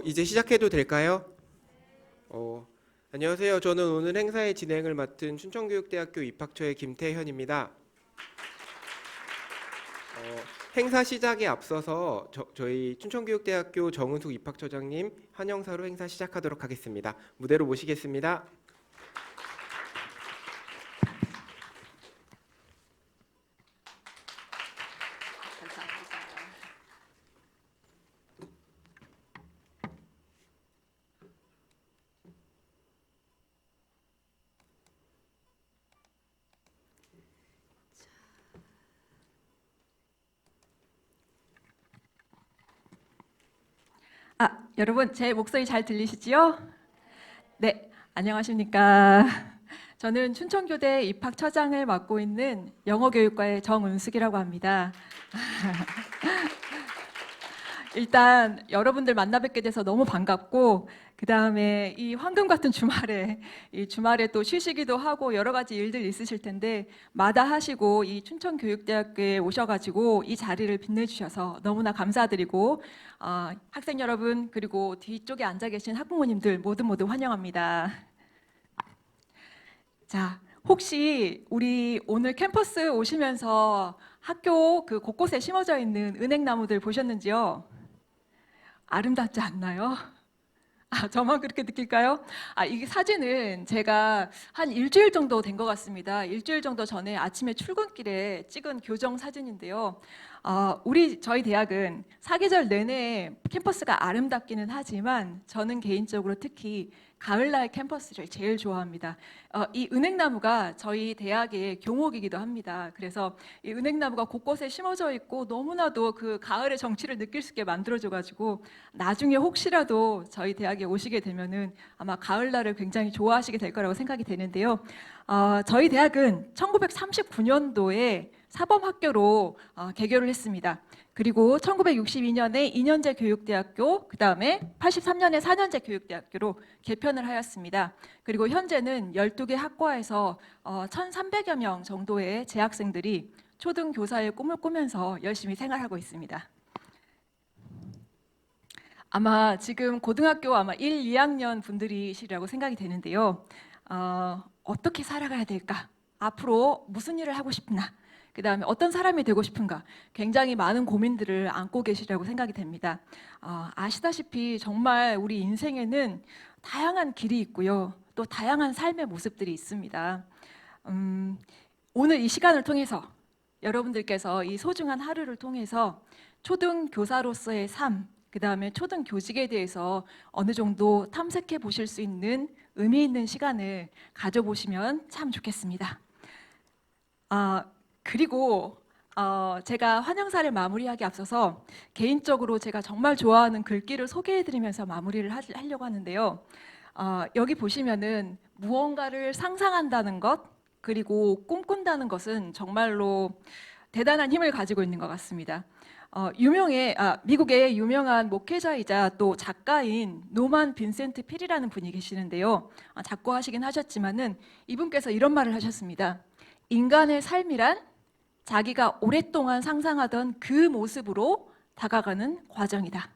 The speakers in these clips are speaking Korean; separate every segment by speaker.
Speaker 1: 이제 시작해도 될까요? 안녕하세요. 저는 오늘 행사의 진행을 맡은 춘천교육대학교 입학처의 김태현입니다. 행사 시작에 앞서서 저희 춘천교육대학교 정은숙 입학처장님 환영사로 행사 시작하도록 하겠습니다. 무대로 모시겠습니다.
Speaker 2: 여러분 제 목소리 잘 들리시지요? 네, 안녕하십니까. 저는 춘천교대 입학처장을 맡고 있는 영어교육과의 정은숙이라고 합니다. 일단 여러분들 만나 뵙게 돼서 너무 반갑고, 그 다음에 이 황금 같은 주말에 또 쉬시기도 하고 여러 가지 일들 있으실 텐데 마다하시고 이 춘천교육대학교에 오셔가지고 이 자리를 빛내주셔서 너무나 감사드리고, 학생 여러분 그리고 뒤쪽에 앉아 계신 학부모님들 모두 환영합니다. 자, 혹시 우리 오늘 캠퍼스 오시면서 학교 그 곳곳에 심어져 있는 은행나무들 보셨는지요? 아름답지 않나요? 저만 그렇게 느낄까요? 이 사진은 제가 한 일주일 정도 된 것 같습니다. 일주일 정도 전에 아침에 출근길에 찍은 교정 사진인데요. 저희 대학은 사계절 내내 캠퍼스가 아름답기는 하지만 저는 개인적으로 특히 가을날 캠퍼스를 제일 좋아합니다. 이 은행나무가 저희 대학의 교목이기도 합니다. 그래서 이 은행나무가 곳곳에 심어져 있고 너무나도 그 가을의 정취를 느낄 수 있게 만들어줘가지고 나중에 혹시라도 저희 대학에 오시게 되면은 아마 가을날을 굉장히 좋아하시게 될 거라고 생각이 되는데요. 저희 대학은 1939년도에 사범학교로 개교를 했습니다. 그리고 1962년에 2년제 교육대학교, 그 다음에 83년에 4년제 교육대학교로 개편을 하였습니다. 그리고 현재는 12개 학과에서 1,300여 명 정도의 재학생들이 초등교사의 꿈을 꾸면서 열심히 생활하고 있습니다. 아마 지금 고등학교 1, 2학년 분들이시라고 생각이 되는데요. 어떻게 살아가야 될까? 앞으로 무슨 일을 하고 싶나? 그 다음에 어떤 사람이 되고 싶은가? 굉장히 많은 고민들을 안고 계시라고 생각이 됩니다. 아시다시피 정말 우리 인생에는 다양한 길이 있고요. 또 다양한 삶의 모습들이 있습니다. 오늘 이 시간을 통해서 여러분들께서 이 소중한 하루를 통해서 초등교사로서의 삶, 그 다음에 초등교직에 대해서 어느 정도 탐색해 보실 수 있는 의미 있는 시간을 가져보시면 참 좋겠습니다. 그리고 제가 환영사를 마무리하기 앞서서 개인적으로 제가 정말 좋아하는 글귀를 소개해드리면서 마무리를 하려고 하는데요. 여기 보시면은 무언가를 상상한다는 것, 그리고 꿈꾼다는 것은 정말로 대단한 힘을 가지고 있는 것 같습니다. 미국의 유명한 목회자이자 또 작가인 노만 빈센트 필이라는 분이 계시는데요. 작고하시긴 하셨지만은 이분께서 이런 말을 하셨습니다. 인간의 삶이란 자기가 오랫동안 상상하던 그 모습으로 다가가는 과정이다.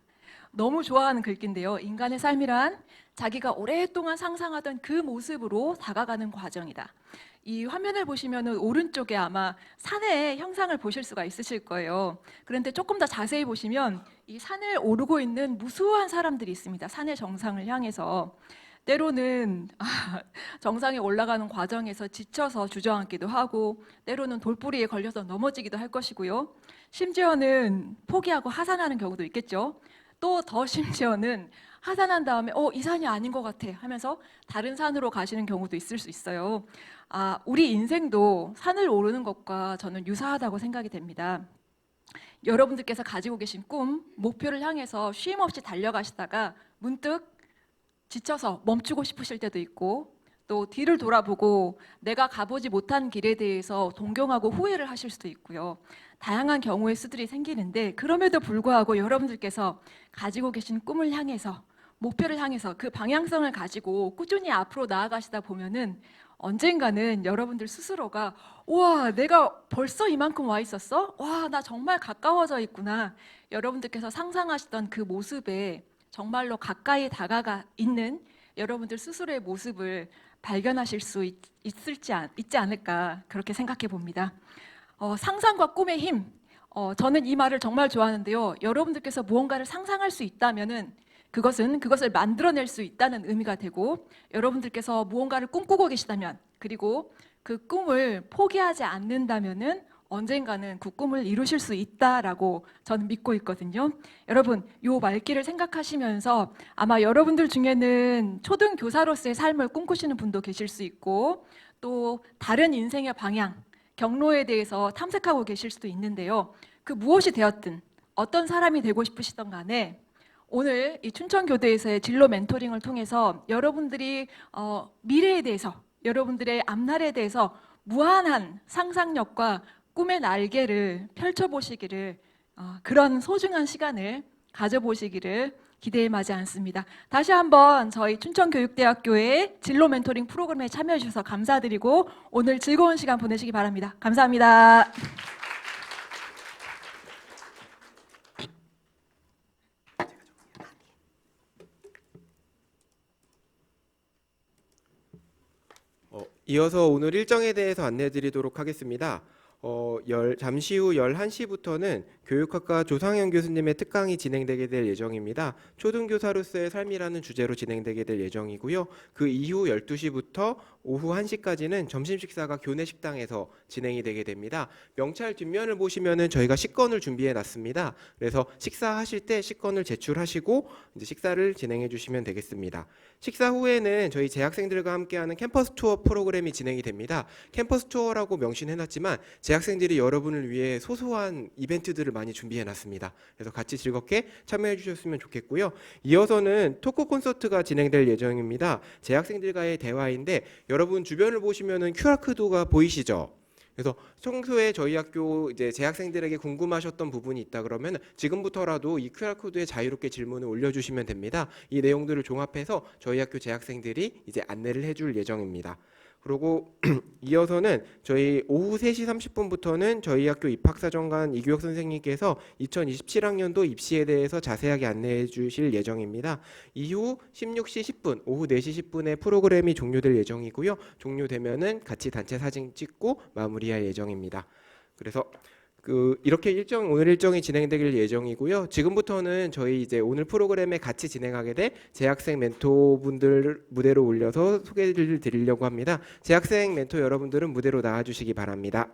Speaker 2: 너무 좋아하는 글귀인데요. 인간의 삶이란 자기가 오랫동안 상상하던 그 모습으로 다가가는 과정이다. 이 화면을 보시면 오른쪽에 아마 산의 형상을 보실 수가 있으실 거예요. 그런데 조금 더 자세히 보시면 이 산을 오르고 있는 무수한 사람들이 있습니다. 산의 정상을 향해서. 때로는 정상에 올라가는 과정에서 지쳐서 주저앉기도 하고, 때로는 돌부리에 걸려서 넘어지기도 할 것이고요. 심지어는 포기하고 하산하는 경우도 있겠죠. 또 더 심지어는 하산한 다음에 이 산이 아닌 것 같아 하면서 다른 산으로 가시는 경우도 있을 수 있어요. 우리 인생도 산을 오르는 것과 저는 유사하다고 생각이 됩니다. 여러분들께서 가지고 계신 꿈, 목표를 향해서 쉼 없이 달려가시다가 문득 지쳐서 멈추고 싶으실 때도 있고, 또 뒤를 돌아보고 내가 가보지 못한 길에 대해서 동경하고 후회를 하실 수도 있고요. 다양한 경우의 수들이 생기는데, 그럼에도 불구하고 여러분들께서 가지고 계신 꿈을 향해서, 목표를 향해서 그 방향성을 가지고 꾸준히 앞으로 나아가시다 보면은 언젠가는 여러분들 스스로가 우와, 내가 벌써 이만큼 와 있었어? 와, 나 정말 가까워져 있구나. 여러분들께서 상상하시던 그 모습에 정말로 가까이 다가가 있는 여러분들 스스로의 모습을 발견하실 수 있지 않을까 그렇게 생각해 봅니다. 상상과 꿈의 힘. 저는 이 말을 정말 좋아하는데요. 여러분들께서 무언가를 상상할 수 있다면은 그것을 만들어낼 수 있다는 의미가 되고, 여러분들께서 무언가를 꿈꾸고 계시다면, 그리고 그 꿈을 포기하지 않는다면은 언젠가는 그 꿈을 이루실 수 있다라고 저는 믿고 있거든요. 여러분, 요 말귀를 생각하시면서 아마 여러분들 중에는 초등교사로서의 삶을 꿈꾸시는 분도 계실 수 있고, 또 다른 인생의 방향, 경로에 대해서 탐색하고 계실 수도 있는데요. 그 무엇이 되었든 어떤 사람이 되고 싶으시던 간에 오늘 이 춘천교대에서의 진로 멘토링을 통해서 여러분들이 미래에 대해서, 여러분들의 앞날에 대해서 무한한 상상력과 꿈의 날개를 펼쳐보시기를, 그런 소중한 시간을 가져보시기를 기대에 마지 않습니다. 다시 한번 저희 춘천교육대학교의 진로 멘토링 프로그램에 참여해 주셔서 감사드리고 오늘 즐거운 시간 보내시기 바랍니다. 감사합니다.
Speaker 1: 이어서 오늘 일정에 대해서 안내드리도록 하겠습니다. 잠시 후 11시부터는 교육학과 조상현 교수님의 특강이 진행되게 될 예정입니다. 초등교사로서의 삶이라는 주제로 진행되게 될 예정이고요. 그 이후 12시부터 오후 1시까지는 점심 식사가 교내 식당에서 진행이 되게 됩니다. 명찰 뒷면을 보시면은 저희가 식권을 준비해 놨습니다. 그래서 식사하실 때 식권을 제출하시고 이제 식사를 진행해 주시면 되겠습니다. 식사 후에는 저희 재학생들과 함께하는 캠퍼스 투어 프로그램이 진행이 됩니다. 캠퍼스 투어라고 명시해 놨지만 재학생들이 여러분을 위해 소소한 이벤트들을 많이 준비해 놨습니다. 그래서 같이 즐겁게 참여해 주셨으면 좋겠고요. 이어서는 토크 콘서트가 진행될 예정입니다. 재학생들과의 대화인데 여러분 주변을 보시면은 QR코드가 보이시죠? 그래서 평소에 저희 학교 이제 재학생들에게 궁금하셨던 부분이 있다 그러면 지금부터라도 이 QR코드에 자유롭게 질문을 올려주시면 됩니다. 이 내용들을 종합해서 저희 학교 재학생들이 이제 안내를 해줄 예정입니다. 그리고 이어서는 저희 오후 3시 30분부터는 저희 학교 입학사정관 이규혁 선생님께서 2027학년도 입시에 대해서 자세하게 안내해 주실 예정입니다. 이후 16시 10분, 오후 4시 10분에 프로그램이 종료될 예정이고요. 종료되면은 같이 단체 사진 찍고 마무리할 예정입니다. 그래서 이렇게 오늘 일정이 진행되길 예정이고요. 지금부터는 저희 이제 오늘 프로그램에 같이 진행하게 될 재학생 멘토분들 무대로 올려서 소개를 드리려고 합니다. 재학생 멘토 여러분들은 무대로 나와주시기 바랍니다.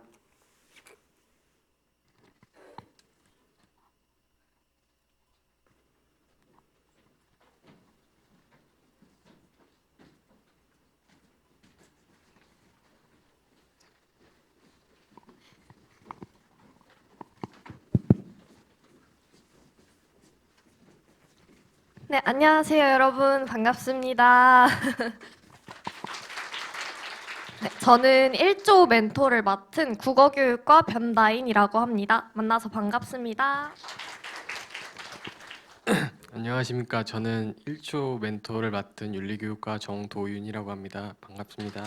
Speaker 3: 네, 안녕하세요, 여러분. 반갑습니다. 네, 저는 1조 멘토를 맡은 국어교육과 변다인이라고 합니다. 만나서 반갑습니다.
Speaker 4: 안녕하십니까. 저는 1조 멘토를 맡은 윤리교육과 정도윤이라고 합니다. 반갑습니다.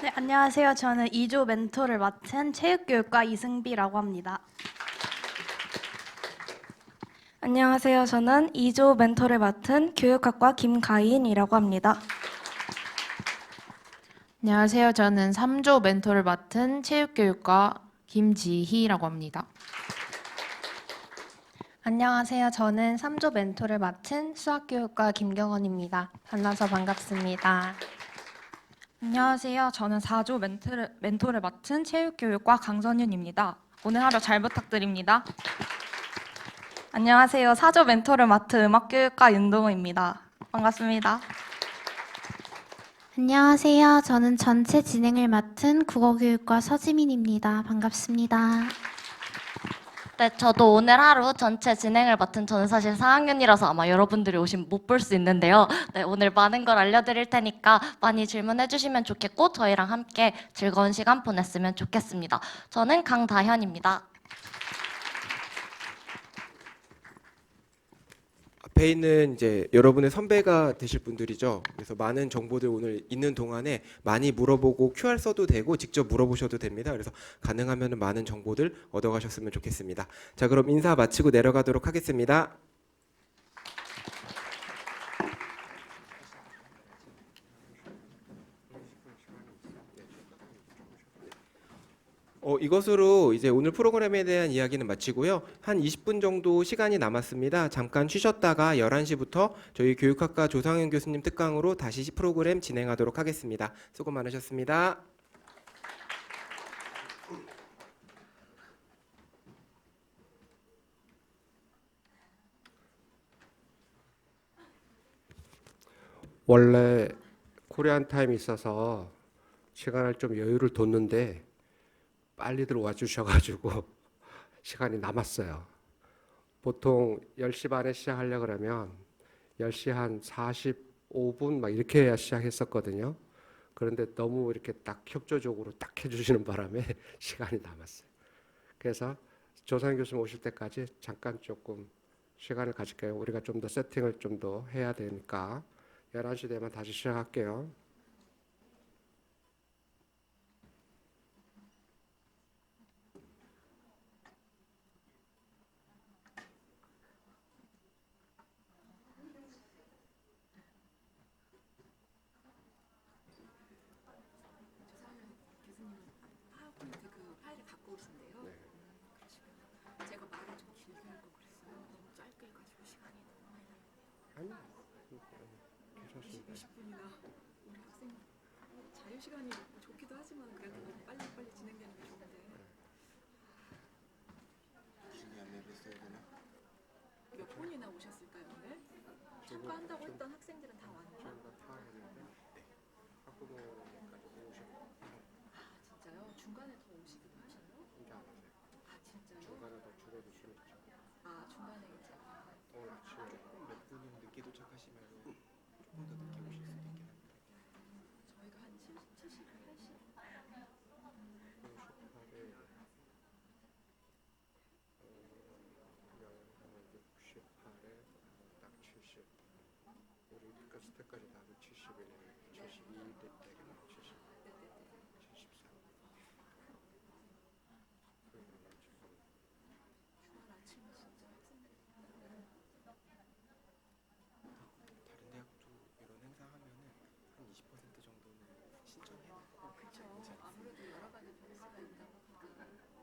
Speaker 5: 네, 안녕하세요. 저는 2조 멘토를 맡은 체육교육과 이승비라고 합니다. 안녕하세요. 저는 2조 멘토를 맡은 교육학과 김가인이라고 합니다.
Speaker 6: 안녕하세요. 저는 3조 멘토를 맡은 체육교육과 김지희라고 합니다.
Speaker 7: 안녕하세요. 저는 3조 멘토를 맡은 수학교육과 김경원입니다. 만나서 반갑습니다.
Speaker 8: 안녕하세요. 저는 4조 멘토를 맡은 체육교육과 강선윤입니다. 오늘 하루 잘 부탁드립니다.
Speaker 5: 안녕하세요. 4조 멘토를 맡은 음악교육과 윤동우입니다. 반갑습니다.
Speaker 9: 안녕하세요. 저는 전체 진행을 맡은 국어교육과 서지민입니다. 반갑습니다.
Speaker 7: 네, 저도 오늘 하루 전체 진행을 맡은 저는 사실 4학년이라서 아마 여러분들이 오시면 못 볼 수 있는데요. 네, 오늘 많은 걸 알려드릴 테니까 많이 질문해 주시면 좋겠고 저희랑 함께 즐거운 시간 보냈으면 좋겠습니다. 저는 강다현입니다.
Speaker 1: 앞에 있는 이제 여러분의 선배가 되실 분들이죠. 그래서 많은 정보들 오늘 있는 동안에 많이 물어보고 QR 써도 되고 직접 물어보셔도 됩니다. 그래서 가능하면 많은 정보들 얻어가셨으면 좋겠습니다. 자, 그럼 인사 마치고 내려가도록 하겠습니다. 이것으로 이제 오늘 프로그램에 대한 이야기는 마치고요. 한 20분 정도 시간이 남았습니다. 잠깐 쉬셨다가 11시부터 저희 교육학과 조상현 교수님 특강으로 다시 프로그램 진행하도록 하겠습니다. 수고 많으셨습니다.
Speaker 10: 원래 코리안 타임이 있어서 시간을 좀 여유를 뒀는데 빨리들 와주셔가지고 시간이 남았어요. 보통 10시 반에 시작하려고 그러면 10시 한 45분 막 이렇게 해야 시작했었거든요. 그런데 너무 이렇게 딱 협조적으로 딱 해주시는 바람에 시간이 남았어요. 그래서 조상 교수님 오실 때까지 잠깐 조금 시간을 가질게요. 우리가 좀 더 세팅을 좀 더 해야 되니까 11시 되면 다시 시작할게요.
Speaker 2: 시간이 좋기도 하지만 그래도 빨리 진행되는 게 좋은데. 몇 분이나 오셨을까요 오늘? 참가한다고 했던 학생들은 다 왔나요? 아 진짜요? 중간에 더 오시기도 하셔요? 아 진짜요?
Speaker 10: 중간에 더 줄여줄 수 있죠.
Speaker 2: 아 중간에 이제
Speaker 10: 오늘 아침에
Speaker 1: 조금 몇 분이 늦게 도착하시면 조금 더 늦게 오실 수도 있긴 합니다.
Speaker 2: 저희가 한 78시?
Speaker 10: 딱 70. 우리 그 스텝까지 다 70이네. 72 되겠네. 70. 73.
Speaker 2: 주말 아침에 진짜 학생들이
Speaker 1: 다른 대학도 이런 행사 하면은 한 20% 정도는 신청해놓고
Speaker 2: 그렇죠. 아무래도 여러 가지 변수가 있다 보니까.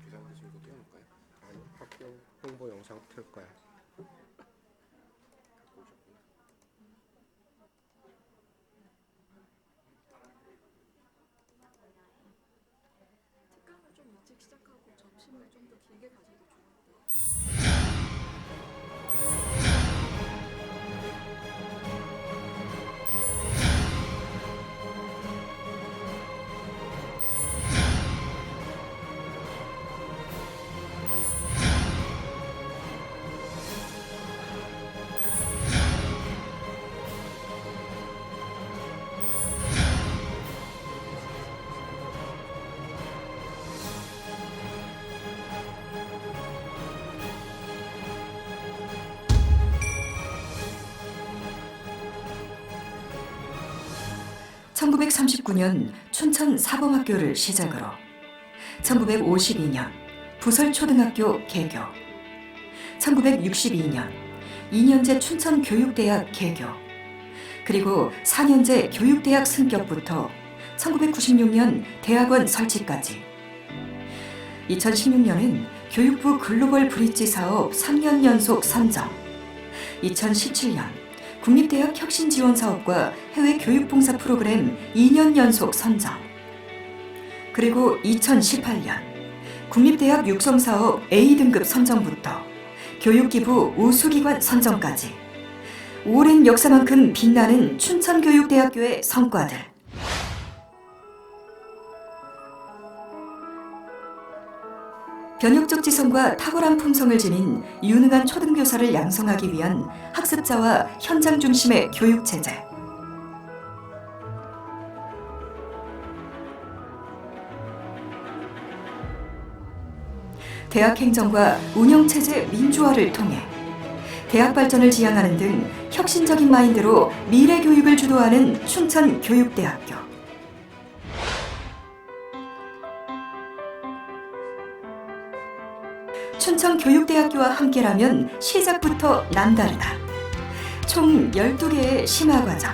Speaker 1: 조상 교수님도 띄워놓을까요?
Speaker 10: 아니, 학교 홍보 영상 틀 거야.
Speaker 1: 갖고 오셨구나.
Speaker 2: 특강을 좀 일찍 시작하고 점심을 좀 더 길게 가져도 좋은데.
Speaker 11: (1939년) 춘천 사범학교를 시작으로 1952년 부설초등학교 개교, 1962년 2년제 춘천교육대학 개교, 그리고 4년제 교육대학 승격부터 1996년 대학원 설치까지, 2016년엔 교육부 글로벌 브릿지 사업 3년 연속 선정, 2017년 국립대학 혁신지원사업과 해외 교육봉사 프로그램 2년 연속 선정, 그리고 2018년 국립대학 육성사업 A등급 선정부터 교육기부 우수기관 선정까지 오랜 역사만큼 빛나는 춘천교육대학교의 성과들. 변혁적 지성과 탁월한 품성을 지닌 유능한 초등교사를 양성하기 위한 학습자와 현장 중심의 교육체제. 대학 행정과 운영체제 민주화를 통해 대학 발전을 지향하는 등 혁신적인 마인드로 미래 교육을 주도하는 춘천교육대학교. 춘천교육대학교와 함께라면 시작부터 남다르다. 총 12개의 심화과정,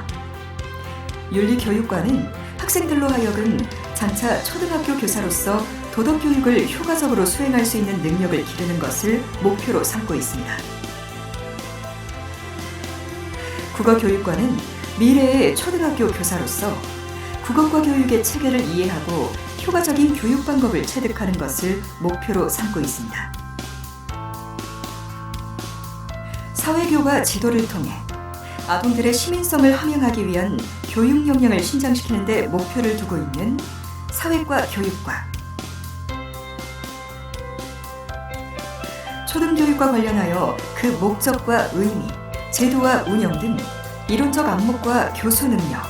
Speaker 11: 윤리교육과는 학생들로 하여금 장차 초등학교 교사로서 도덕교육을 효과적으로 수행할 수 있는 능력을 기르는 것을 목표로 삼고 있습니다. 국어교육과는 미래의 초등학교 교사로서 국어과 교육의 체계를 이해하고 효과적인 교육 방법을 체득하는 것을 목표로 삼고 있습니다. 사회교과 지도를 통해 아동들의 시민성을 함양하기 위한 교육 역량을 신장시키는 데 목표를 두고 있는 사회과 교육과, 초등교육과 관련하여 그 목적과 의미, 제도와 운영 등 이론적 안목과 교수 능력,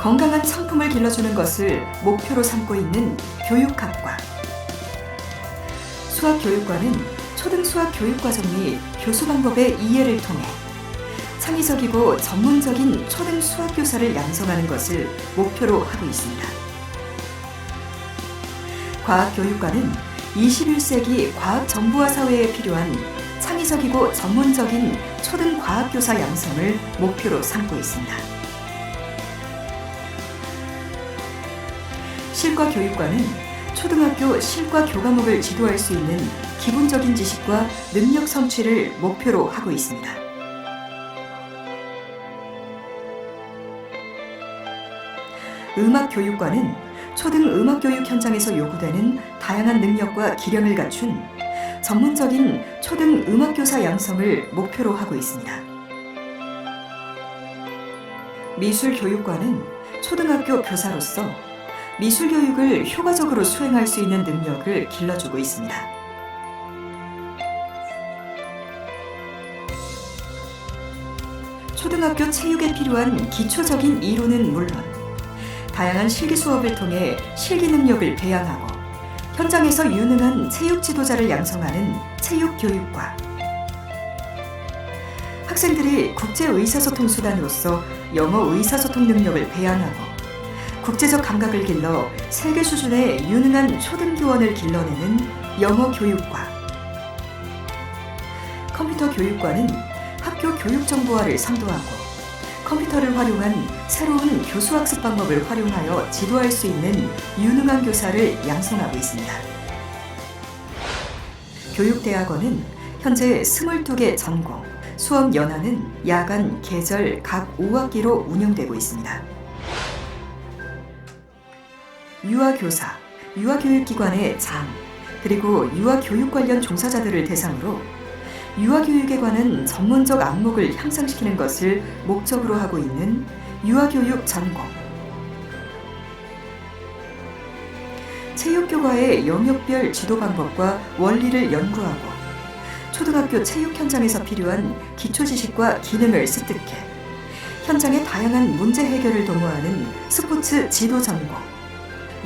Speaker 11: 건강한 성품을 길러주는 것을 목표로 삼고 있는 교육학과, 수학교육과는 초등수학 교육과정 및 교수 방법의 이해를 통해 창의적이고 전문적인 초등수학교사를 양성하는 것을 목표로 하고 있습니다. 과학교육과는 21세기 과학정보화 사회에 필요한 창의적이고 전문적인 초등과학교사 양성을 목표로 삼고 있습니다. 실과교육과는 초등학교 실과 교과목을 지도할 수 있는 기본적인 지식과 능력 성취를 목표로 하고 있습니다. 음악교육과는 초등 음악교육 현장에서 요구되는 다양한 능력과 기량을 갖춘 전문적인 초등 음악교사 양성을 목표로 하고 있습니다. 미술교육과는 초등학교 교사로서 미술교육을 효과적으로 수행할 수 있는 능력을 길러주고 있습니다. 초등학교 체육에 필요한 기초적인 이론은 물론 다양한 실기 수업을 통해 실기 능력을 배양하고 현장에서 유능한 체육 지도자를 양성하는 체육교육과, 학생들이 국제 의사소통 수단으로서 영어 의사소통 능력을 배양하고 국제적 감각을 길러 세계 수준의 유능한 초등교원을 길러내는 영어 교육과, 컴퓨터 교육과는 학교 교육 정보화를 선도하고 컴퓨터를 활용한 새로운 교수학습 방법을 활용하여 지도할 수 있는 유능한 교사를 양성하고 있습니다. 교육대학원은 현재 22개 전공, 수업 연하는 야간, 계절 각 5학기로 운영되고 있습니다. 유아교사, 유아교육기관의 장, 그리고 유아교육 관련 종사자들을 대상으로 유아교육에 관한 전문적 안목을 향상시키는 것을 목적으로 하고 있는 유아교육 전공, 체육교과의 영역별 지도 방법과 원리를 연구하고 초등학교 체육 현장에서 필요한 기초지식과 기능을 습득해 현장의 다양한 문제 해결을 도모하는 스포츠 지도 전공,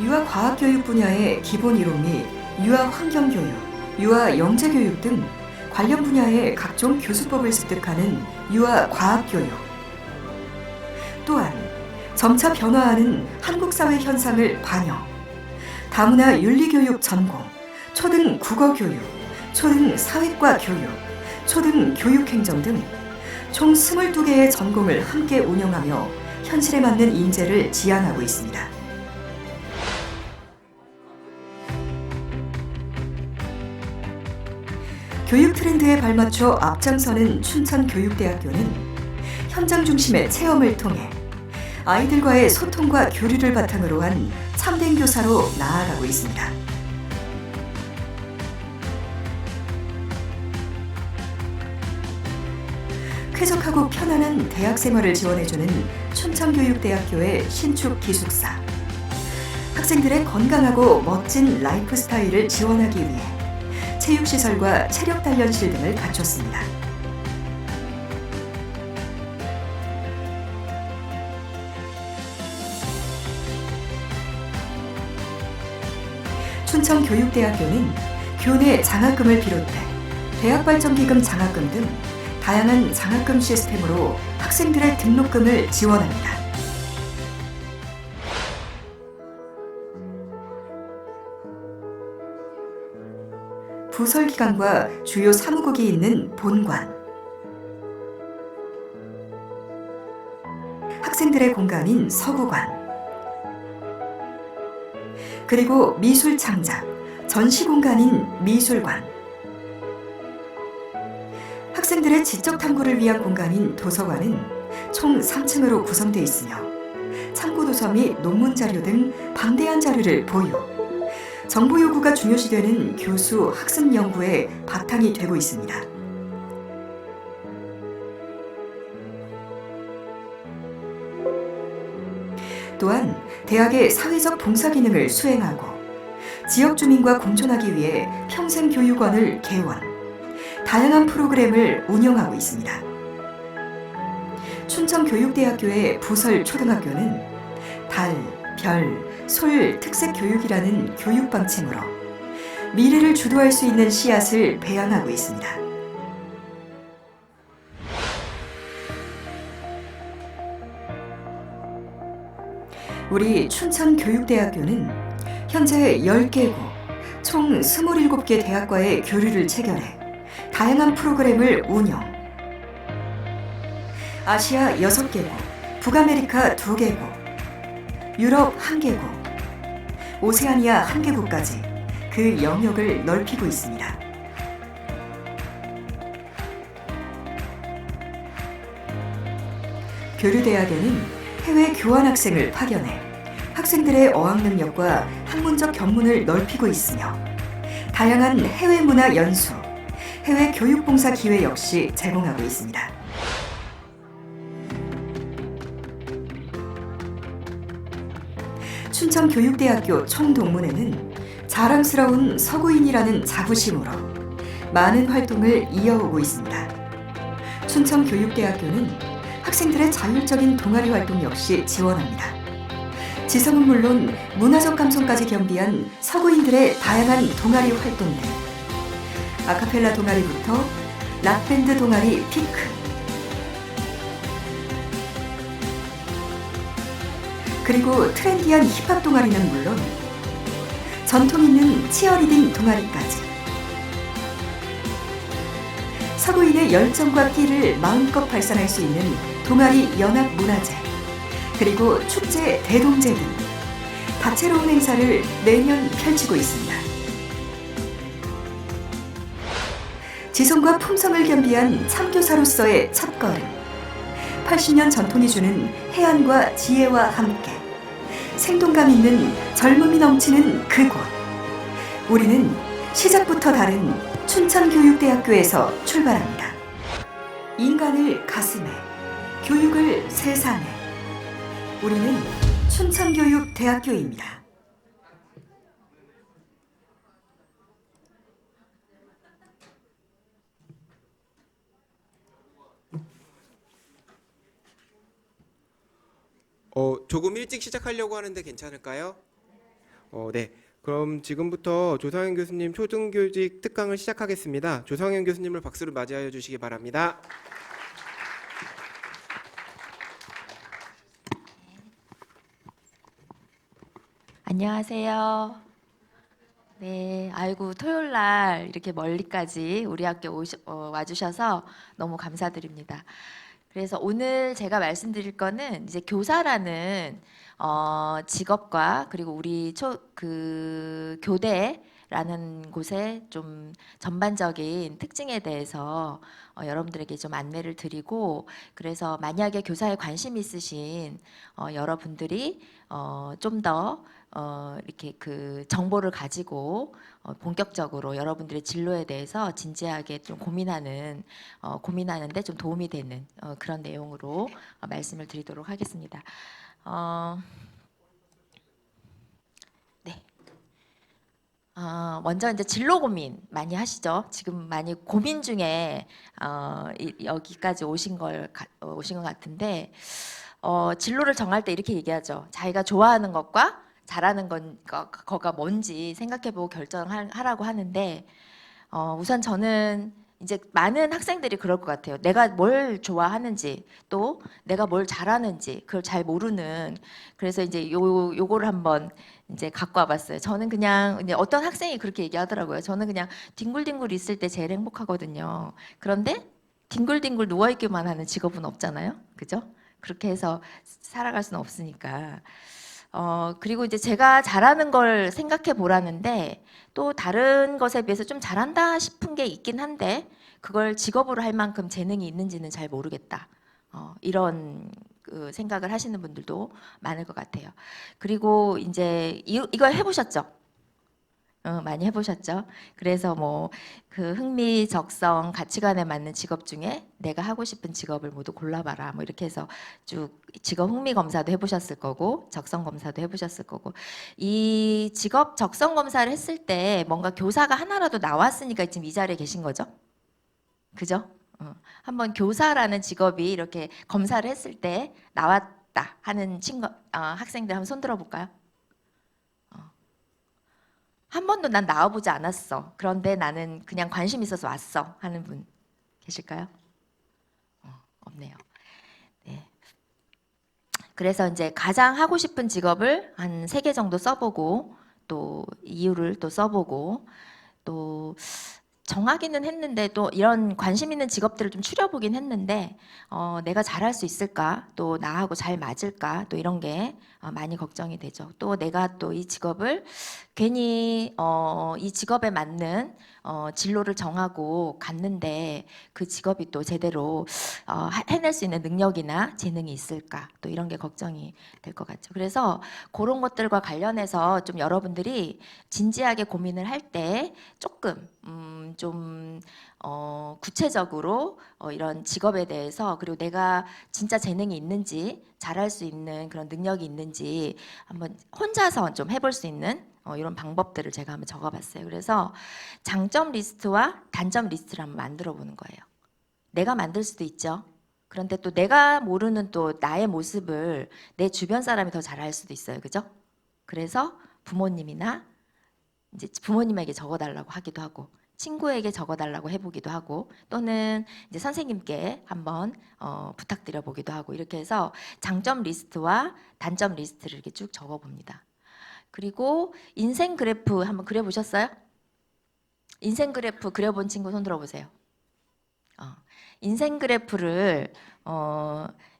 Speaker 11: 유아과학교육 분야의 기본 이론 및 유아환경교육, 유아영재교육 등 관련 분야의 각종 교수법을 습득하는 유아과학교육, 또한 점차 변화하는 한국 사회 현상을 반영, 다문화 윤리교육 전공, 초등 국어교육, 초등 사회과 교육, 초등 교육행정 등 총 22개의 전공을 함께 운영하며 현실에 맞는 인재를 지향하고 있습니다. 교육 트렌드에 발맞춰 앞장서는 춘천교육대학교는 현장 중심의 체험을 통해 아이들과의 소통과 교류를 바탕으로 한 참된 교사로 나아가고 있습니다. 쾌적하고 편안한 대학 생활을 지원해주는 춘천교육대학교의 신축 기숙사, 학생들의 건강하고 멋진 라이프 스타일을 지원하기 위해 체육시설과 체력 단련실 등을 갖췄습니다. 춘천교육대학교는 교내 장학금을 비롯해 대학발전기금 장학금 등 다양한 장학금 시스템으로 학생들의 등록금을 지원합니다. 부설기관과 주요 사무국이 있는 본관, 학생들의 공간인 서구관, 그리고 미술 창작, 전시 공간인 미술관, 학생들의 지적 탐구를 위한 공간인 도서관은 총 3층으로 구성되어 있으며 참고 도서 및 논문 자료 등 방대한 자료를 보유, 정보 요구가 중요시되는 교수 학습 연구의 바탕이 되고 있습니다. 또한 대학의 사회적 봉사 기능을 수행하고 지역 주민과 공존하기 위해 평생교육원을 개원, 다양한 프로그램을 운영하고 있습니다. 춘천교육대학교의 부설초등학교는 달, 별, 솔 특색교육이라는 교육방침으로 미래를 주도할 수 있는 씨앗을 배양하고 있습니다. 우리 춘천교육대학교는 현재 10개국, 총 27개 대학과의 교류를 체결해 다양한 프로그램을 운영, 아시아 6개국, 북아메리카 2개국, 유럽 1개국, 오세아니아 1개국까지 그 영역을 넓히고 있습니다. 교류대학에는 해외 교환학생을 파견해 학생들의 어학 능력과 학문적 견문을 넓히고 있으며 다양한 해외 문화 연수, 해외 교육봉사 기회 역시 제공하고 있습니다. 춘천교육대학교 총동문회는 자랑스러운 서구인이라는 자부심으로 많은 활동을 이어오고 있습니다. 춘천교육대학교는 학생들의 자율적인 동아리 활동 역시 지원합니다. 지성은 물론 문화적 감성까지 겸비한 서구인들의 다양한 동아리 활동 등 아카펠라 동아리부터 락밴드 동아리 피크, 그리고 트렌디한 힙합 동아리는 물론 전통 있는 치어리딩 동아리까지 서구인의 열정과 끼를 마음껏 발산할 수 있는 동아리 연합 문화제, 그리고 축제 대동제 등 다채로운 행사를 매년 펼치고 있습니다. 지성과 품성을 겸비한 참교사로서의 첫걸음, 80년 전통이 주는 해안과 지혜와 함께 생동감 있는 젊음이 넘치는 그곳, 우리는 시작부터 다른 춘천교육대학교에서 출발합니다. 인간을 가슴에, 교육을 세상에, 우리는 춘천교육대학교입니다.
Speaker 1: 조금 일찍 시작하려고 하는데 괜찮을까요? 네. 그럼 지금부터 조상현 교수님 초등교직 특강을 시작하겠습니다. 조상현 교수님을 박수로 맞이하여 주시기 바랍니다.
Speaker 12: 안녕하세요. 네, 아이고 토요일 날 이렇게 멀리까지 우리 학교 와주셔서 너무 감사드립니다. 그래서 오늘 제가 말씀드릴 거는 이제 교사라는 직업과 그리고 우리 교대라는 곳의 좀 전반적인 특징에 대해서 여러분들에게 좀 안내를 드리고, 그래서 만약에 교사에 관심 있으신 여러분들이 좀 더 이렇게 그 정보를 가지고 본격적으로 여러분들의 진로에 대해서 진지하게 좀 고민하는데 좀 도움이 되는 그런 내용으로 말씀을 드리도록 하겠습니다. 네. 먼저 이제 진로 고민 많이 하시죠? 지금 많이 고민 중에 여기까지 오신 것 같은데, 진로를 정할 때 이렇게 얘기하죠. 자기가 좋아하는 것과 잘하는 거가 뭔지 생각해보고 결정하라고 하는데, 우선 저는 이제 많은 학생들이 그럴 것 같아요. 내가 뭘 좋아하는지, 또 내가 뭘 잘하는지 그걸 잘 모르는. 그래서 이제 요거를 한번 이제 갖고 와봤어요. 저는 그냥 이제 어떤 학생이 그렇게 얘기하더라고요. 저는 그냥 뒹굴뒹굴 있을 때 제일 행복하거든요. 그런데 뒹굴뒹굴 누워있기만 하는 직업은 없잖아요. 그죠? 그렇게 해서 살아갈 수는 없으니까. 그리고 이제 제가 잘하는 걸 생각해 보라는데 또 다른 것에 비해서 좀 잘한다 싶은 게 있긴 한데 그걸 직업으로 할 만큼 재능이 있는지는 잘 모르겠다. 이런 그 생각을 하시는 분들도 많을 것 같아요. 그리고 이제 이거 해보셨죠? 많이 해보셨죠? 그래서 뭐 그 흥미, 적성, 가치관에 맞는 직업 중에 내가 하고 싶은 직업을 모두 골라봐라. 뭐 이렇게 해서 쭉 직업 흥미 검사도 해보셨을 거고 적성 검사도 해보셨을 거고 이 직업 적성 검사를 했을 때 뭔가 교사가 하나라도 나왔으니까 지금 이 자리에 계신 거죠? 그죠? 한번 교사라는 직업이 이렇게 검사를 했을 때 나왔다 하는 학생들 한번 손 들어볼까요? 한 번도 난 나와보지 않았어. 그런데 나는 그냥 관심 있어서 왔어 하는 분 계실까요? 없네요. 네. 그래서 이제 가장 하고 싶은 직업을 한 3개 정도 써보고 또 이유를 또 써보고 또 정하기는 했는데 또 이런 관심 있는 직업들을 좀 추려보긴 했는데 내가 잘할 수 있을까? 또 나하고 잘 맞을까? 또 이런 게 많이 걱정이 되죠. 또 내가 또 이 직업을 괜히 이 직업에 맞는 진로를 정하고 갔는데 그 직업이 또 제대로 해낼 수 있는 능력이나 재능이 있을까? 또 이런 게 걱정이 될 것 같죠. 그래서 그런 것들과 관련해서 좀 여러분들이 진지하게 고민을 할 때 조금 좀 구체적으로 이런 직업에 대해서 그리고 내가 진짜 재능이 있는지 잘할 수 있는 그런 능력이 있는지 한번 혼자서 좀 해볼 수 있는 이런 방법들을 제가 한번 적어봤어요. 그래서 장점 리스트와 단점 리스트를 한번 만들어 보는 거예요. 내가 만들 수도 있죠. 그런데 또 내가 모르는 또 나의 모습을 내 주변 사람이 더 잘할 수도 있어요. 그죠? 그래서 부모님이나 이제 부모님에게 적어달라고 하기도 하고 친구에게 적어달라고 해보기도 하고 또는 이제 선생님께 한번 부탁드려 보기도 하고 이렇게 해서 장점 리스트와 단점 리스트를 이렇게 쭉 적어봅니다. 그리고 인생 그래프 한번 그려보셨어요? 인생 그래프 그려본 친구 손 들어보세요. 인생 그래프를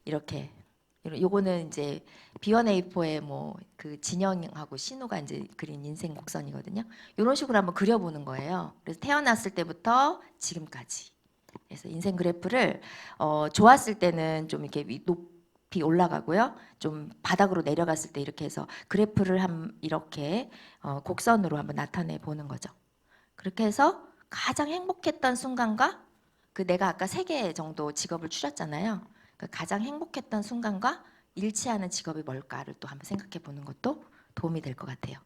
Speaker 12: 이렇게 요거는 이제 B1A4의 뭐 그 진영하고 신우가 이제 그린 인생 곡선이거든요. 이런 식으로 한번 그려보는 거예요. 그래서 태어났을 때부터 지금까지. 그래서 인생 그래프를 좋았을 때는 좀 이렇게 높이 올라가고요. 좀 바닥으로 내려갔을 때 이렇게 해서 그래프를 이렇게 곡선으로 한번 나타내 보는 거죠. 그렇게 해서 가장 행복했던 순간과 그 내가 아까 3개 정도 직업을 추렸잖아요. 그 가장 행복했던 순간과 일치하는 직업이 뭘까를 또 한번 생각해 보는 것도 도움이 될 것 같아요.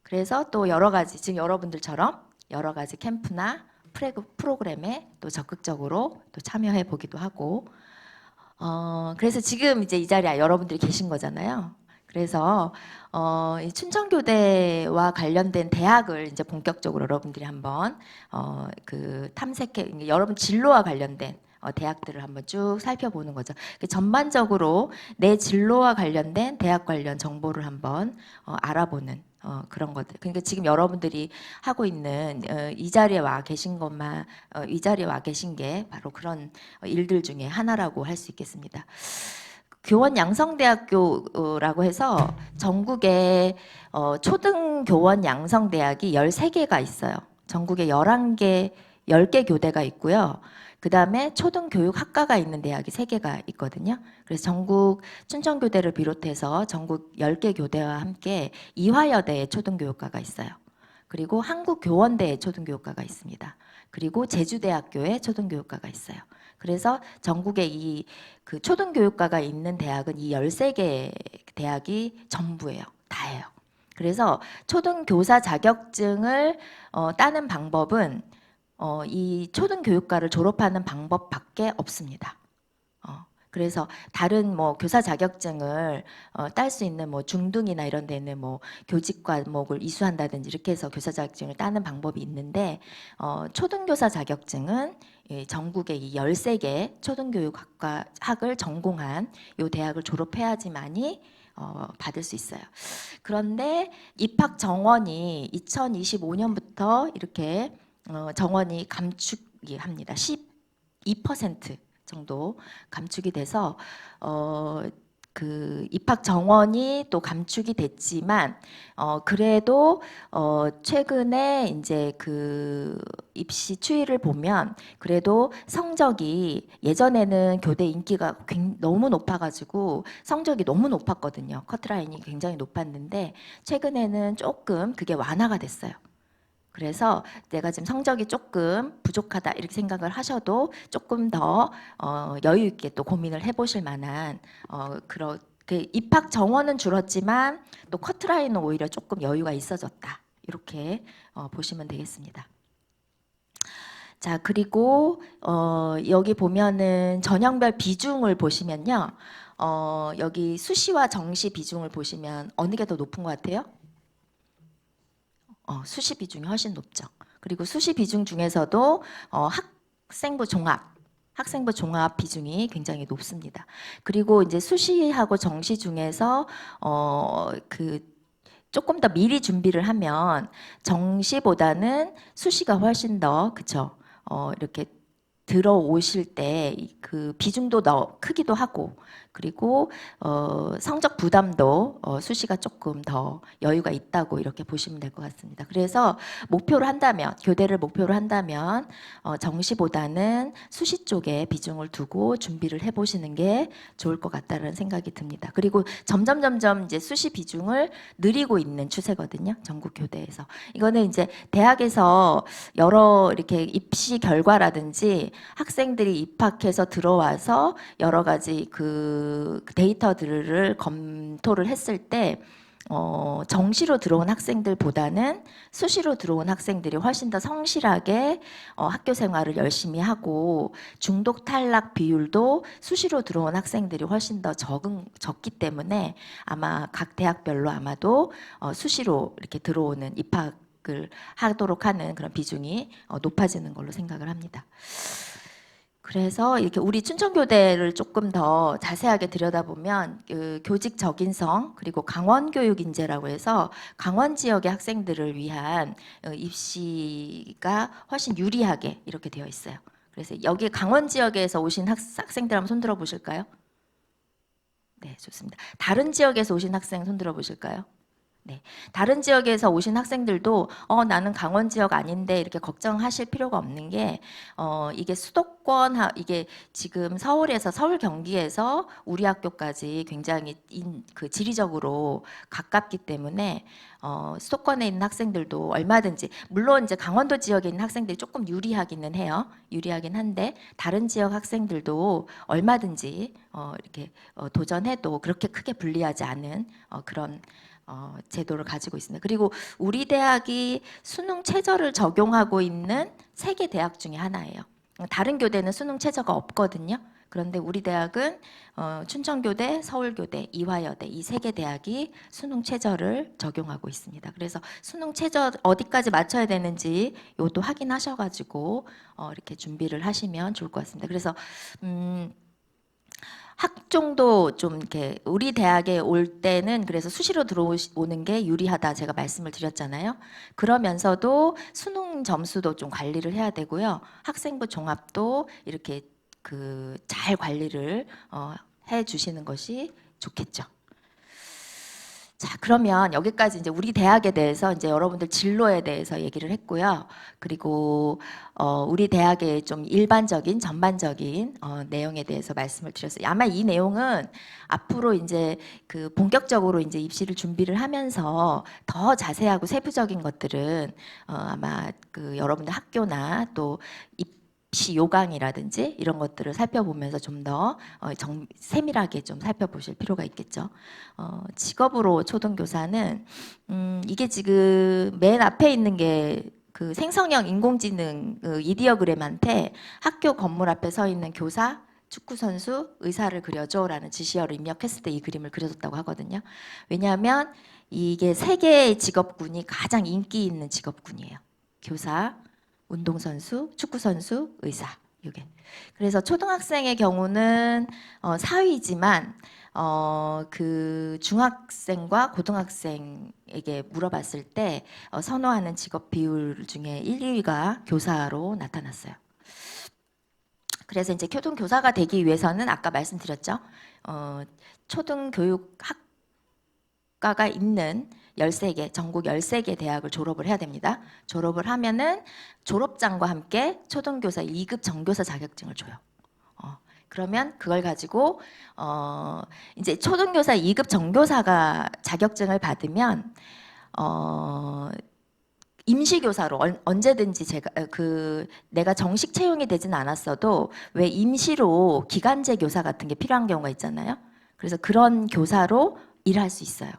Speaker 12: 그래서 또 여러 가지 지금 여러분들처럼 여러 가지 캠프나 프로그램에 또 적극적으로 또 참여해 보기도 하고 그래서 지금 이제 이 자리에 여러분들이 계신 거잖아요. 그래서 이 춘천교대와 관련된 대학을 이제 본격적으로 여러분들이 한번 그 탐색해 여러분 진로와 관련된 대학들을 한번 쭉 살펴보는 거죠. 전반적으로 내 진로와 관련된 대학 관련 정보를 한번 알아보는 그런 것들. 그러니까 지금 여러분들이 하고 있는 이 자리에 와 계신 것만 이 자리에 와 계신 게 바로 그런 일들 중에 하나라고 할 수 있겠습니다. 교원 양성대학교라고 해서 전국에 초등교원 양성대학이 13개가 있어요. 전국에 10개 교대가 있고요. 그 다음에 초등교육학과가 있는 대학이 3개가 있거든요. 그래서 전국 춘천교대를 비롯해서 전국 10개 교대와 함께 이화여대의 초등교육과가 있어요. 그리고 한국교원대의 초등교육과가 있습니다. 그리고 제주대학교의 초등교육과가 있어요. 그래서 전국에 그 초등교육과가 있는 대학은 이 13개 대학이 전부예요. 다예요. 그래서 초등교사 자격증을 따는 방법은 이 초등교육과를 졸업하는 방법밖에 없습니다. 그래서 다른 뭐 교사 자격증을 딸 수 있는 뭐 중등이나 이런 데는 뭐 교직 과목을 이수한다든지 이렇게 해서 교사 자격증을 따는 방법이 있는데 초등교사 자격증은 전국의 이 13개 초등교육학을 전공한 이 대학을 졸업해야지만이 받을 수 있어요. 그런데 입학 정원이 2025년부터 이렇게 정원이 감축이 합니다. 12% 정도 감축이 돼서 그 입학 정원이 또 감축이 됐지만 그래도 최근에 이제 그 입시 추이를 보면 그래도 성적이 예전에는 교대 인기가 너무 높아가지고 성적이 너무 높았거든요. 커트라인이 굉장히 높았는데 최근에는 조금 그게 완화가 됐어요. 그래서 내가 지금 성적이 조금 부족하다 이렇게 생각을 하셔도 조금 더 여유 있게 또 고민을 해보실 만한 그런 그 입학 정원은 줄었지만 또 커트라인은 오히려 조금 여유가 있어졌다 이렇게 보시면 되겠습니다. 자 그리고 여기 보면은 전형별 비중을 보시면요, 여기 수시와 정시 비중을 보시면 어느 게 더 높은 것 같아요? 수시 비중이 훨씬 높죠. 그리고 수시 비중 중에서도 학생부 종합 비중이 굉장히 높습니다. 그리고 이제 수시하고 정시 중에서 그 조금 더 미리 준비를 하면 정시보다는 수시가 훨씬 더 그쵸? 이렇게 들어오실 때 그 비중도 더 크기도 하고 그리고 성적 부담도 수시가 조금 더 여유가 있다고 이렇게 보시면 될 것 같습니다. 그래서 목표를 한다면 교대를 목표로 한다면 정시보다는 수시 쪽에 비중을 두고 준비를 해보시는 게 좋을 것 같다는 생각이 듭니다. 그리고 점점 이제 수시 비중을 늘리고 있는 추세거든요. 전국 교대에서 이거는 이제 대학에서 여러 이렇게 입시 결과라든지 학생들이 입학해서 들어와서 여러 가지 그 데이터들을 검토를 했을 때 정시로 들어온 학생들보다는 수시로 들어온 학생들이 훨씬 더 성실하게 학교 생활을 열심히 하고 중독 탈락 비율도 수시로 들어온 학생들이 훨씬 더 적기 때문에 아마 각 대학별로 아마도 수시로 이렇게 들어오는 입학을 하도록 하는 그런 비중이 높아지는 걸로 생각을 합니다. 그래서 이렇게 우리 춘천교대를 조금 더 자세하게 들여다보면 그 교직 적인성 그리고 강원 교육 인재라고 해서 강원 지역의 학생들을 위한 입시가 훨씬 유리하게 이렇게 되어 있어요. 그래서 여기 강원 지역에서 오신 학생들 한번 손들어 보실까요? 네, 좋습니다. 다른 지역에서 오신 학생 손들어 보실까요? 네, 다른 지역에서 오신 학생들도 나는 강원 지역 아닌데 이렇게 걱정하실 필요가 없는 게 이게 수도권 이게 지금 서울 경기에서 우리 학교까지 굉장히 그 지리적으로 가깝기 때문에 수도권에 있는 학생들도 얼마든지 물론 이제 강원도 지역에 있는 학생들이 조금 유리하기는 해요. 유리하긴 한데 다른 지역 학생들도 얼마든지 이렇게 도전해도 그렇게 크게 불리하지 않은 그런 제도를 가지고 있습니다. 그리고 우리 대학이 수능 최저를 적용하고 있는 세개 대학 중에 하나예요. 다른 교대는 수능 최저가 없거든요. 그런데 우리 대학은 춘천교대, 서울교대, 이화여대 이 세 개 대학이 수능 최저를 적용하고 있습니다. 그래서 수능 최저 어디까지 맞춰야 되는지 이것도 확인하셔가지고 이렇게 준비를 하시면 좋을 것 같습니다. 그래서 학종도 좀 이렇게 우리 대학에 올 때는 그래서 수시로 들어오는 게 유리하다 제가 말씀을 드렸잖아요. 그러면서도 수능 점수도 좀 관리를 해야 되고요. 학생부 종합도 이렇게 그 잘 관리를 해 주시는 것이 좋겠죠. 자, 그러면 여기까지 이제 우리 대학에 대해서 이제 여러분들 진로에 대해서 얘기를 했고요. 그리고 우리 대학의 좀 일반적인 전반적인 내용에 대해서 말씀을 드렸어요. 아마 이 내용은 앞으로 이제 그 본격적으로 이제 입시를 준비를 하면서 더 자세하고 세부적인 것들은 아마 그 여러분들 학교나 또 입시 요강이라든지 이런 것들을 살펴보면서 좀 더 세밀하게 좀 살펴보실 필요가 있겠죠. 직업으로 초등교사는 이게 지금 맨 앞에 있는 게 그 생성형 인공지능 이디어그램한테 학교 건물 앞에 서 있는 교사, 축구선수, 의사를 그려줘라는 지시어를 입력했을 때 이 그림을 그려줬다고 하거든요. 왜냐하면 이게 세 개의 직업군이 가장 인기 있는 직업군이에요. 교사, 운동선수, 축구선수, 의사. 이게. 그래서 초등학생의 경우는 사위지만 그 중학생과 고등학생에게 물어봤을 때 선호하는 직업 비율 중에 1, 2위가 교사로 나타났어요. 그래서 이제 초등교사가 되기 위해서는 아까 말씀드렸죠. 초등교육 학과가 있는 13개, 전국 13개 대학을 졸업을 해야 됩니다. 졸업을 하면은 졸업장과 함께 초등교사 2급 정교사 자격증을 줘요. 그러면 그걸 가지고 이제 초등교사 2급 정교사가 자격증을 받으면 임시교사로 언제든지 내가 정식 채용이 되진 않았어도 왜 임시로 기간제 교사 같은 게 필요한 경우가 있잖아요. 그래서 그런 교사로 일할 수 있어요.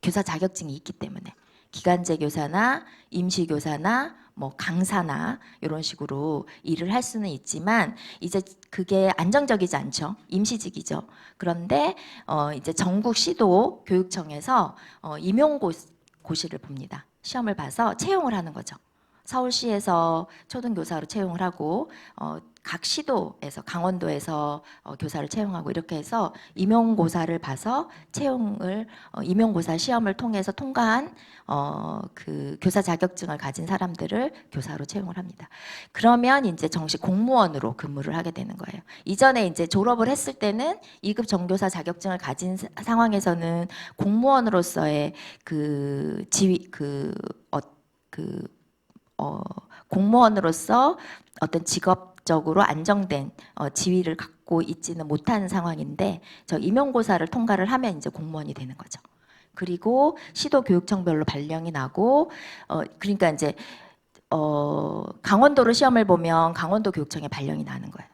Speaker 12: 교사 자격증이 있기 때문에 기간제 교사나 임시 교사나 뭐 강사나 이런 식으로 일을 할 수는 있지만 이제 그게 안정적이지 않죠. 임시직이죠. 그런데 이제 전국 시도 교육청에서 임용고시를 봅니다. 시험을 봐서 채용을 하는 거죠. 서울시에서 초등교사로 채용을 하고 각 시도에서 강원도에서 교사를 채용하고 이렇게 해서 임용고사를 봐서 임용고사 시험을 통해서 통과한 그 교사 자격증을 가진 사람들을 교사로 채용을 합니다. 그러면 이제 정식 공무원으로 근무를 하게 되는 거예요. 이전에 이제 졸업을 했을 때는 2급 정교사 자격증을 가진 상황에서는 공무원으로서의 그 지위 공무원으로서 어떤 직업적으로 안정된 지위를 갖고 있지는 못하는 상황인데 저 임용고사를 통과를 하면 이제 공무원이 되는 거죠. 그리고 시도 교육청별로 발령이 나고 그러니까 이제 강원도로 시험을 보면 강원도 교육청에 발령이 나는 거예요.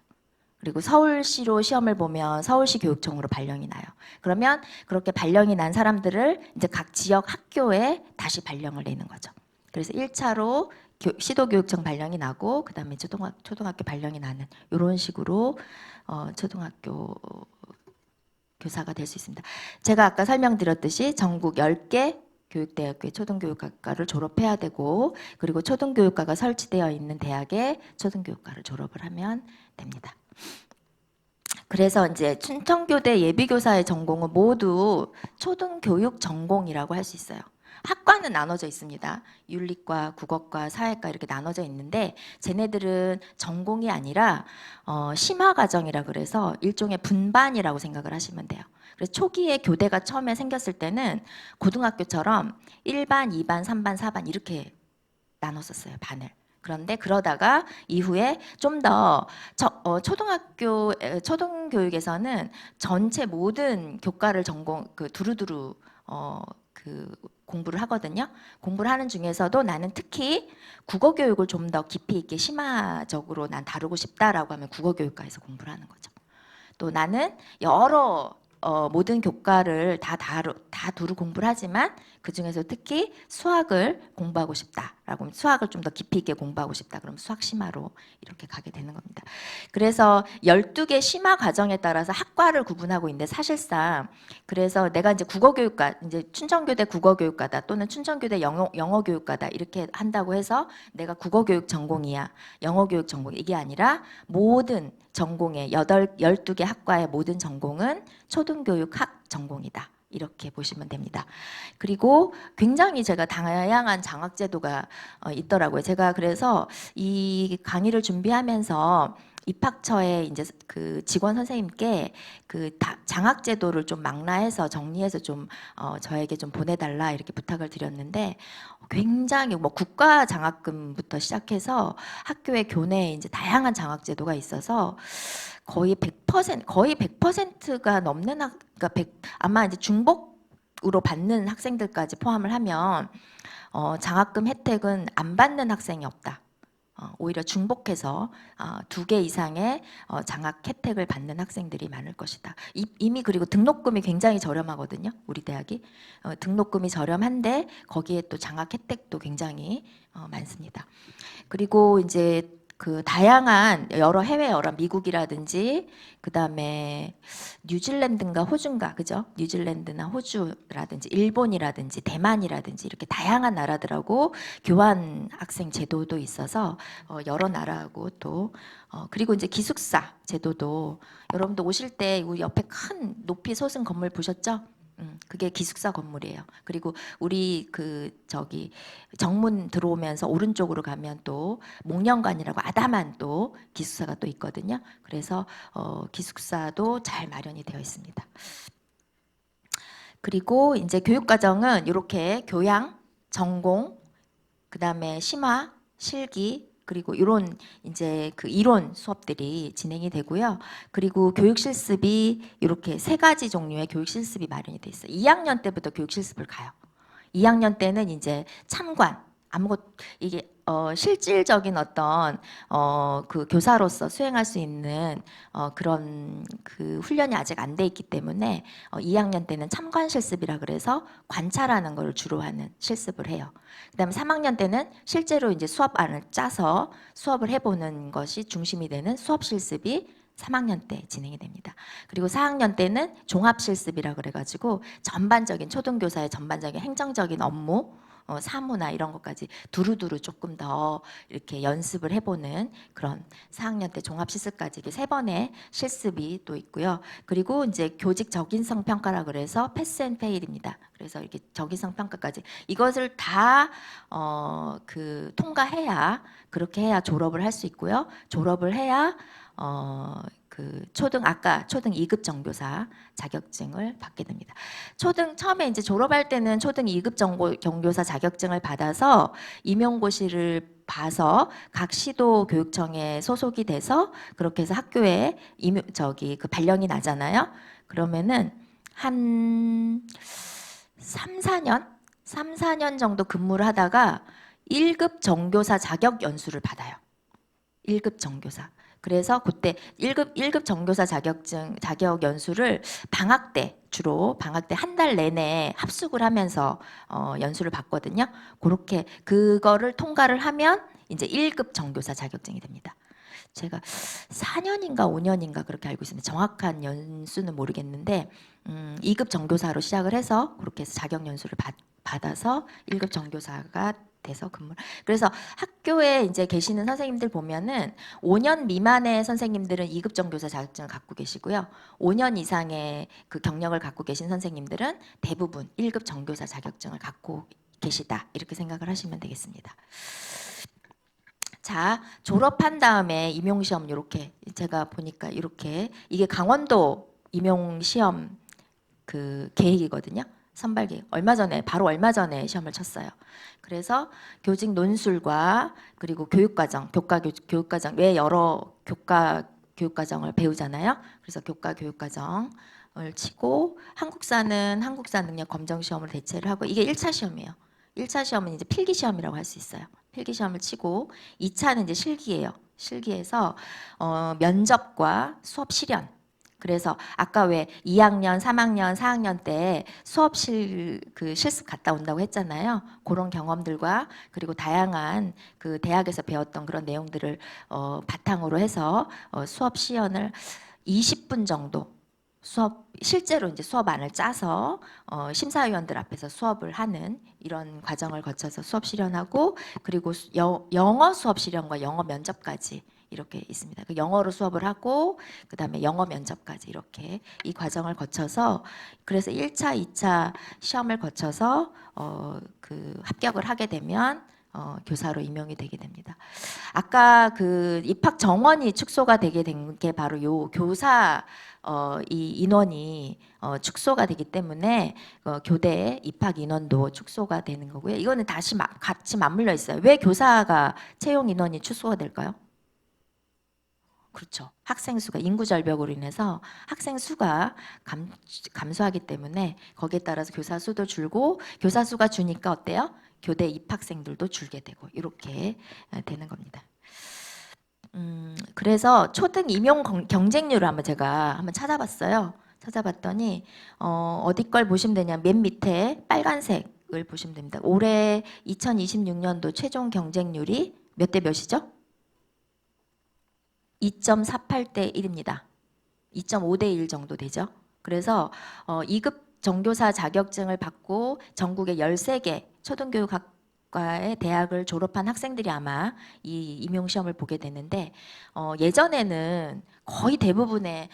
Speaker 12: 그리고 서울시로 시험을 보면 서울시 교육청으로 발령이 나요. 그러면 그렇게 발령이 난 사람들을 이제 각 지역 학교에 다시 발령을 내는 거죠. 그래서 1차로 시도교육청 발령이 나고 그다음에 초등학교 발령이 나는 이런 식으로 초등학교 교사가 될 수 있습니다. 제가 아까 설명드렸듯이 전국 10개 교육대학교의 초등교육학과를 졸업해야 되고 그리고 초등교육과가 설치되어 있는 대학에 초등교육과를 졸업을 하면 됩니다. 그래서 이제 춘천교대 예비교사의 전공은 모두 초등교육 전공이라고 할 수 있어요. 학과는 나눠져 있습니다. 윤리과, 국어과, 사회과 이렇게 나눠져 있는데 쟤네들은 전공이 아니라 심화과정이라 그래서 일종의 분반이라고 생각을 하시면 돼요. 그래서 초기에 교대가 처음에 생겼을 때는 고등학교처럼 1반, 2반, 3반, 4반 이렇게 나눴었어요, 반을. 그런데 그러다가 이후에 좀 더 초등교육에서는 전체 모든 교과를 전공 두루두루 공부를 하거든요. 공부를 하는 중에서도 나는 특히 국어 교육을 좀 더 깊이 있게 심화적으로 난 다루고 싶다라고 하면 국어 교육과에서 공부를 하는 거죠. 또 나는 여러 모든 교과를 다 두루 공부를 하지만 그 중에서 특히 수학을 공부하고 싶다라고 하면 수학을 좀 더 깊이 있게 공부하고 싶다. 그럼 수학 심화로 이렇게 가게 되는 겁니다. 그래서 12개 심화 과정에 따라서 학과를 구분하고 있는데 사실상 그래서 내가 이제 국어교육과 이제 춘천교대 국어교육과다 또는 춘천교대 영어교육과다 이렇게 한다고 해서 내가 국어교육 전공이야 영어교육 전공 이게 아니라 모든 전공의 12개 학과의 모든 전공은 초등교육학 전공이다. 이렇게 보시면 됩니다. 그리고 굉장히 제가 다양한 장학제도가 있더라고요. 제가 그래서 이 강의를 준비하면서 입학처에 이제 그 직원 선생님께 그 장학제도를 좀 망라해서 정리해서 좀 저에게 좀 보내달라 이렇게 부탁을 드렸는데 굉장히 뭐 국가 장학금부터 시작해서 학교의 교내에 이제 다양한 장학제도가 있어서 거의 100%가 넘는 그러니까 아마 이제 중복으로 받는 학생들까지 포함을 하면 장학금 혜택은 안 받는 학생이 없다. 오히려 중복해서 2개 이상의 장학 혜택을 받는 학생들이 많을 것이다. 이미 그리고 등록금이 굉장히 저렴하거든요. 우리 대학이 등록금이 저렴한데 거기에 또 장학 혜택도 굉장히 많습니다. 그리고 이제 그 다양한 해외 미국이라든지 그다음에 뉴질랜드인가 호주인가 그죠? 뉴질랜드나 호주라든지 일본이라든지 대만이라든지 이렇게 다양한 나라들하고 교환 학생 제도도 있어서 여러 나라하고 또 그리고 이제 기숙사 제도도 여러분도 오실 때 우리 옆에 큰 높이 솟은 건물 보셨죠? 그게 기숙사 건물이에요. 그리고 우리 정문 들어오면서 오른쪽으로 가면 또 목련관이라고 아담한 또 기숙사가 또 있거든요. 그래서 기숙사도 잘 마련이 되어 있습니다. 그리고 이제 교육과정은 이렇게 교양, 전공, 그다음에 심화, 실기, 그리고 이런 이제 그 이론 수업들이 진행이 되고요. 그리고 교육 실습이 이렇게 3가지 종류의 교육 실습이 마련이 돼 있어요. 2학년 때부터 교육 실습을 가요. 2학년 때는 이제 참관, 이게 실질적인 어떤 그 교사로서 수행할 수 있는 그런 그 훈련이 아직 안 돼 있기 때문에 2학년 때는 참관 실습이라 그래서 관찰하는 걸 주로 하는 실습을 해요. 그다음에 3학년 때는 실제로 이제 수업안을 짜서 수업을 해보는 것이 중심이 되는 수업 실습이 3학년 때 진행이 됩니다. 그리고 4학년 때는 종합 실습이라 그래가지고 전반적인 초등교사의 전반적인 행정적인 업무, 사무나 이런 것까지 두루두루 조금 더 이렇게 연습을 해보는 그런 4학년 때 종합 실습까지 이게 3번의 실습이 또 있고요. 그리고 이제 교직 적인성 평가라 그래서 패스 앤 페일입니다. 그래서 이렇게 적인성 평가까지 이것을 다 통과해야 그렇게 해야 졸업을 할 수 있고요. 졸업을 해야 초등 2급 정교사 자격증을 받게 됩니다. 처음에 이제 졸업할 때는 초등 2급 정교사 자격증을 받아서 임용고시를 봐서 각 시도 교육청에 소속이 돼서 그렇게 해서 학교에 발령이 나잖아요. 그러면은 한 3, 4년 정도 근무를 하다가 1급 정교사 자격 연수를 받아요. 1급 정교사. 그래서 그때 1급 정교사 자격 연수를 주로 방학 때 한 달 내내 합숙을 하면서 연수를 받거든요. 그렇게 그거를 통과를 하면 이제 1급 정교사 자격증이 됩니다. 제가 4년인가 5년인가 그렇게 알고 있습니다. 정확한 연수는 모르겠는데 2급 정교사로 시작을 해서 그렇게 해서 자격 연수를 받아서 1급 정교사가 돼서 그래서 학교에 이제 계시는 선생님들 보면은 5년 미만의 선생님들은 2급 정교사 자격증을 갖고 계시고요. 5년 이상의 그 경력을 갖고 계신 선생님들은 대부분 1급 정교사 자격증을 갖고 계시다. 이렇게 생각을 하시면 되겠습니다. 자, 졸업한 다음에 임용시험 이렇게 제가 보니까 이렇게 이게 강원도 임용시험 그 계획이거든요. 선발 계획. 바로 얼마 전에 시험을 쳤어요. 그래서 교직 논술과 그리고 교육과정 왜 여러 교육과정을 배우잖아요. 그래서 교육과정을 치고 한국사는 한국사 능력 검정 시험을 대체를 하고 이게 1차 시험이에요. 1차 시험은 이제 필기 시험이라고 할 수 있어요. 필기 시험을 치고 2차는 이제 실기예요. 실기에서 면접과 수업 실연. 그래서 아까 왜 2학년, 3학년, 4학년 때 수업 실습 갔다 온다고 했잖아요. 그런 경험들과 그리고 다양한 그 대학에서 배웠던 그런 내용들을 바탕으로 해서 수업 시연을 20분 정도 실제로 이제 수업안을 짜서 심사위원들 앞에서 수업을 하는 이런 과정을 거쳐서 수업 실연하고 그리고 영어 수업 실연과 영어 면접까지 이렇게 있습니다. 그 영어로 수업을 하고 그다음에 영어 면접까지 이렇게 이 과정을 거쳐서 그래서 1차, 2차 시험을 거쳐서 그 합격을 하게 되면 교사로 임용이 되게 됩니다. 아까 그 입학 정원이 축소가 되게 된 게 바로 요 교사 이 인원이 축소가 되기 때문에 교대 입학 인원도 축소가 되는 거고요. 이거는 다시 같이 맞물려 있어요. 왜 교사가 채용 인원이 축소가 될까요? 그렇죠. 학생 수가 인구 절벽으로 인해서 학생 수가 감소하기 때문에 거기에 따라서 교사 수도 줄고 교사 수가 주니까 어때요? 교대 입학생들도 줄게 되고 이렇게 되는 겁니다. 그래서 초등 임용 경쟁률을 제가 한번 찾아봤어요. 찾아봤더니 어디 걸 보시면 되냐? 맨 밑에 빨간색을 보시면 됩니다. 올해 2026년도 최종 경쟁률이 몇 대 몇이죠? 2.48대 1입니다. 2.5대 1 정도 되죠. 그래서 2급 정교사 자격증을 받고 전국의 13개 초등교육학과의 대학을 졸업한 학생들이 아마 이 임용시험을 보게 되는데 예전에는 거의 대부분의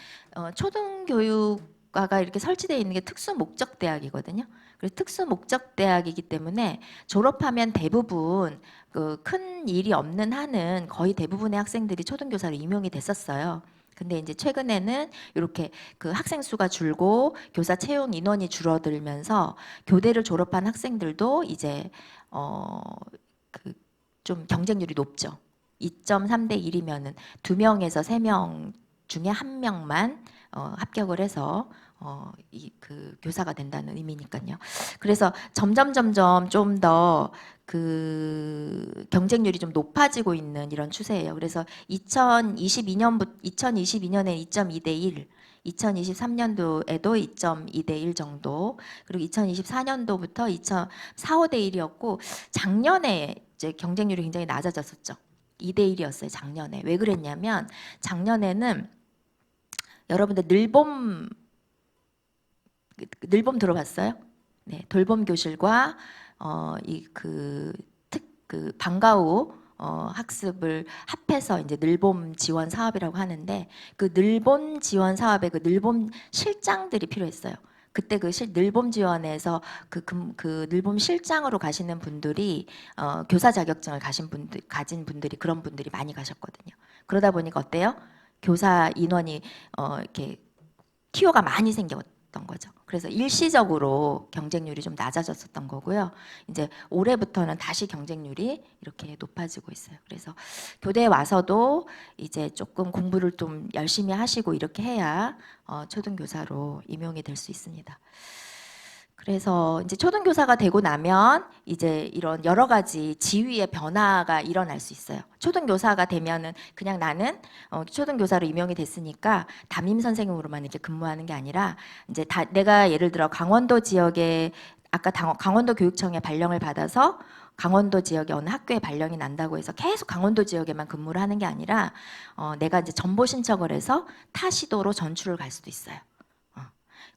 Speaker 12: 초등교육과 교육과가 이렇게 설치되어 있는 게 특수 목적 대학이거든요. 그래서 특수 목적 대학이기 때문에 졸업하면 대부분 그 큰 일이 없는 한은 거의 대부분의 학생들이 초등교사로 임용이 됐었어요. 근데 이제 최근에는 이렇게 그 학생 수가 줄고 교사 채용 인원이 줄어들면서 교대를 졸업한 학생들도 이제 그 좀 경쟁률이 높죠. 2.3대 1이면은 2명에서 3명 중에 1명만 합격을 해서 그 교사가 된다는 의미니까요. 그래서 점점 좀 더 그 경쟁률이 좀 높아지고 있는 이런 추세예요. 그래서 2022년에 2.2대 1, 2023년도에도 2.2대 1 정도, 그리고 2024년도부터 2.45대 1이었고 작년에 이제 경쟁률이 굉장히 낮아졌었죠. 2대 1이었어요, 작년에. 왜 그랬냐면 작년에는 여러분들 늘봄 들어봤어요? 네, 돌봄 교실과 그 방과후 학습을 합해서 이제 늘봄 지원 사업이라고 하는데, 그 늘봄 지원 사업에 그 늘봄 실장들이 필요했어요. 그때 그 늘봄 지원에서 그 늘봄 실장으로 가시는 분들이 교사 자격증을 가진 분들이 그런 분들이 많이 가셨거든요. 그러다 보니까 어때요? 교사 인원이 이렇게 티오가 많이 생겼던 거죠. 그래서 일시적으로 경쟁률이 좀 낮아졌었던 거고요. 이제 올해부터는 다시 경쟁률이 이렇게 높아지고 있어요. 그래서 교대에 와서도 이제 조금 공부를 좀 열심히 하시고 이렇게 해야 초등교사로 임용이 될 수 있습니다. 그래서 이제 초등교사가 되고 나면 이제 이런 여러 가지 지위의 변화가 일어날 수 있어요. 초등교사가 되면은 그냥 나는 초등교사로 임용이 됐으니까 담임 선생님으로만 이렇게 근무하는 게 아니라, 이제 내가 예를 들어 강원도 지역에 아까 강원도 교육청에 발령을 받아서 강원도 지역에 어느 학교에 발령이 난다고 해서 계속 강원도 지역에만 근무를 하는 게 아니라 내가 이제 전보 신청을 해서 타 시도로 전출을 갈 수도 있어요.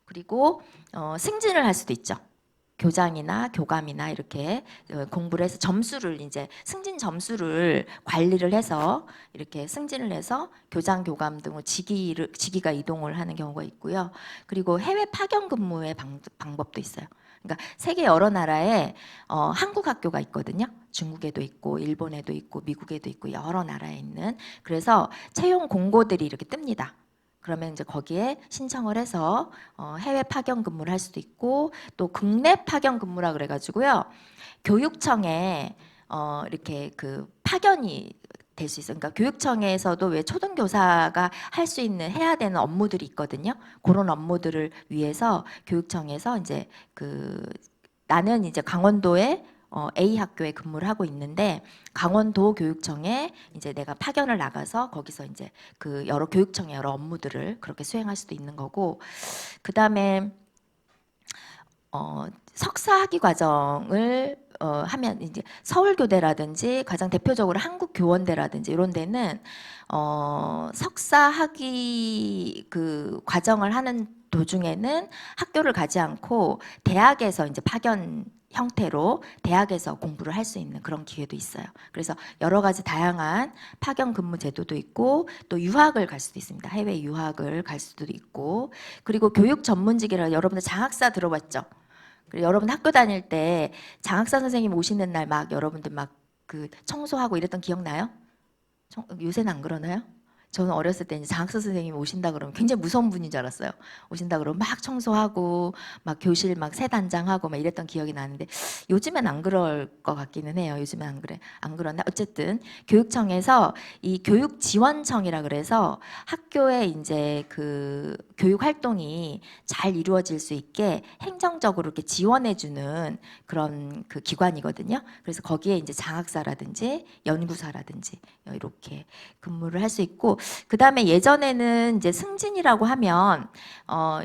Speaker 12: 그리고 승진을 할 수도 있죠. 교장이나 교감이나 이렇게 공부를 해서 점수를 이제 승진 점수를 관리를 해서 이렇게 승진을 해서 교장, 교감 등으로 직위가 이동을 하는 경우가 있고요. 그리고 해외 파견 근무의 방법도 있어요. 그러니까 세계 여러 나라에 한국 학교가 있거든요. 중국에도 있고 일본에도 있고 미국에도 있고 여러 나라에 있는. 그래서 채용 공고들이 이렇게 뜹니다. 그러면 이제 거기에 신청을 해서 해외 파견 근무를 할 수도 있고, 또 국내 파견 근무라 그래가지고요, 교육청에 이렇게 그 파견이 될 수 있어요. 그러니까 교육청에서도 왜 초등교사가 할 수 있는 해야 되는 업무들이 있거든요. 그런 업무들을 위해서 교육청에서 이제 나는 이제 강원도에 A 학교에 근무를 하고 있는데, 강원도 교육청에 이제 내가 파견을 나가서 거기서 이제 그 여러 교육청의 여러 업무들을 그렇게 수행할 수도 있는 거고, 그 다음에 석사 학위 과정을 하면 이제 서울교대라든지 가장 대표적으로 한국교원대라든지 이런 데는 석사 학위 그 과정을 하는 도중에는 학교를 가지 않고 대학에서 이제 파견 형태로 대학에서 공부를 할 수 있는 그런 기회도 있어요. 그래서 여러 가지 다양한 파견 근무 제도도 있고, 또 유학을 갈 수도 있습니다. 해외 유학을 갈 수도 있고, 그리고 교육 전문직이라 여러분들 장학사 들어봤죠? 그리고 여러분 학교 다닐 때 장학사 선생님 오시는 날 막 여러분들 막 그 청소하고 이랬던 기억나요? 요새는 안 그러나요? 저는 어렸을 때 이제 장학사 선생님이 오신다 그러면 굉장히 무서운 분인 줄 알았어요. 오신다 그러면 막 청소하고 막 교실 막 새 단장하고 막 이랬던 기억이 나는데, 요즘엔 안 그럴 것 같기는 해요. 요즘엔 안 그러나 어쨌든 교육청에서 이 교육지원청이라 그래서 학교에 이제 그 교육 활동이 잘 이루어질 수 있게 행정적으로 이렇게 지원해주는 그런 그 기관이거든요. 그래서 거기에 이제 장학사라든지 연구사라든지 이렇게 근무를 할 수 있고, 그 다음에 예전에는 이제 승진이라고 하면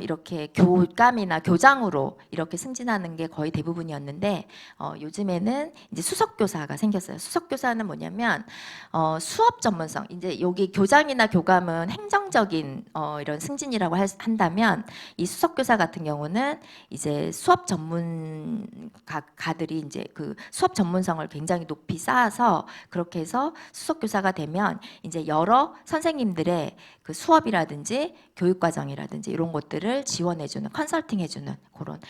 Speaker 12: 이렇게 교감이나 교장으로 이렇게 승진하는 게 거의 대부분이었는데, 요즘에는 이제 수석교사가 생겼어요. 수석교사는 뭐냐면 수업 전문성, 이제 여기 교장이나 교감은 행정적인 이런 승진이라고 한다면, 이 수석교사 같은 경우는 이제 수업 전문가들이 이제 그 수업 전문성을 굉장히 높이 쌓아서 그렇게 해서 수석교사가 되면 이제 여러 선생님 선생님들의 그 수업이라든지 교육과정이라든지 이런 것들을 지원해주는 컨설팅해주는 그런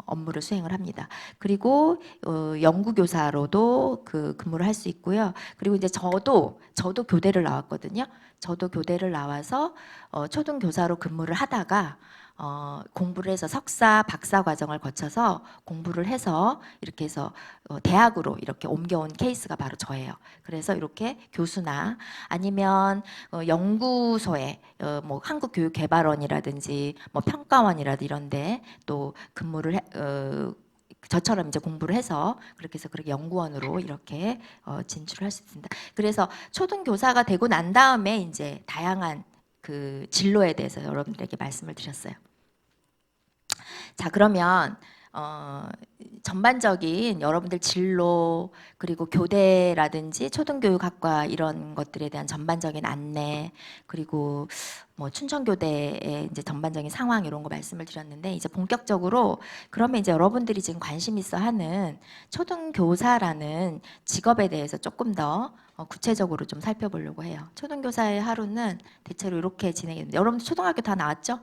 Speaker 12: 업무를 수행을 합니다. 그리고 연구교사로도 그 근무를 할 수 있고요. 그리고 이제 저도 교대를 나왔거든요. 저도 교대를 나와서 초등교사로 근무를 하다가 공부를 해서 석사, 박사 과정을 거쳐서 공부를 해서 이렇게 해서 대학으로 이렇게 옮겨온 케이스가 바로 저예요. 그래서 이렇게 교수나 아니면 연구소에 뭐 한국교육개발원이라든지 뭐 평가원이라든지 이런데 또 근무를 저처럼 이제 공부를 해서 그렇게 해서 그렇게 연구원으로 이렇게 진출을 할 수 있습니다. 그래서 초등교사가 되고 난 다음에 이제 다양한 그 진로에 대해서 여러분들에게 말씀을 드렸어요. 자, 그러면 전반적인 여러분들 진로 그리고 교대라든지 초등교육학과 이런 것들에 대한 전반적인 안내 그리고 뭐 춘천교대의 이제 전반적인 상황 이런 거 말씀을 드렸는데 이제 본격적으로 그러면 이제 여러분들이 지금 관심 있어 하는 초등교사라는 직업에 대해서 조금 더 구체적으로 좀 살펴보려고 해요. 초등교사의 하루는 대체로 이렇게 진행이 됩니다. 여러분들 초등학교 다 나왔죠?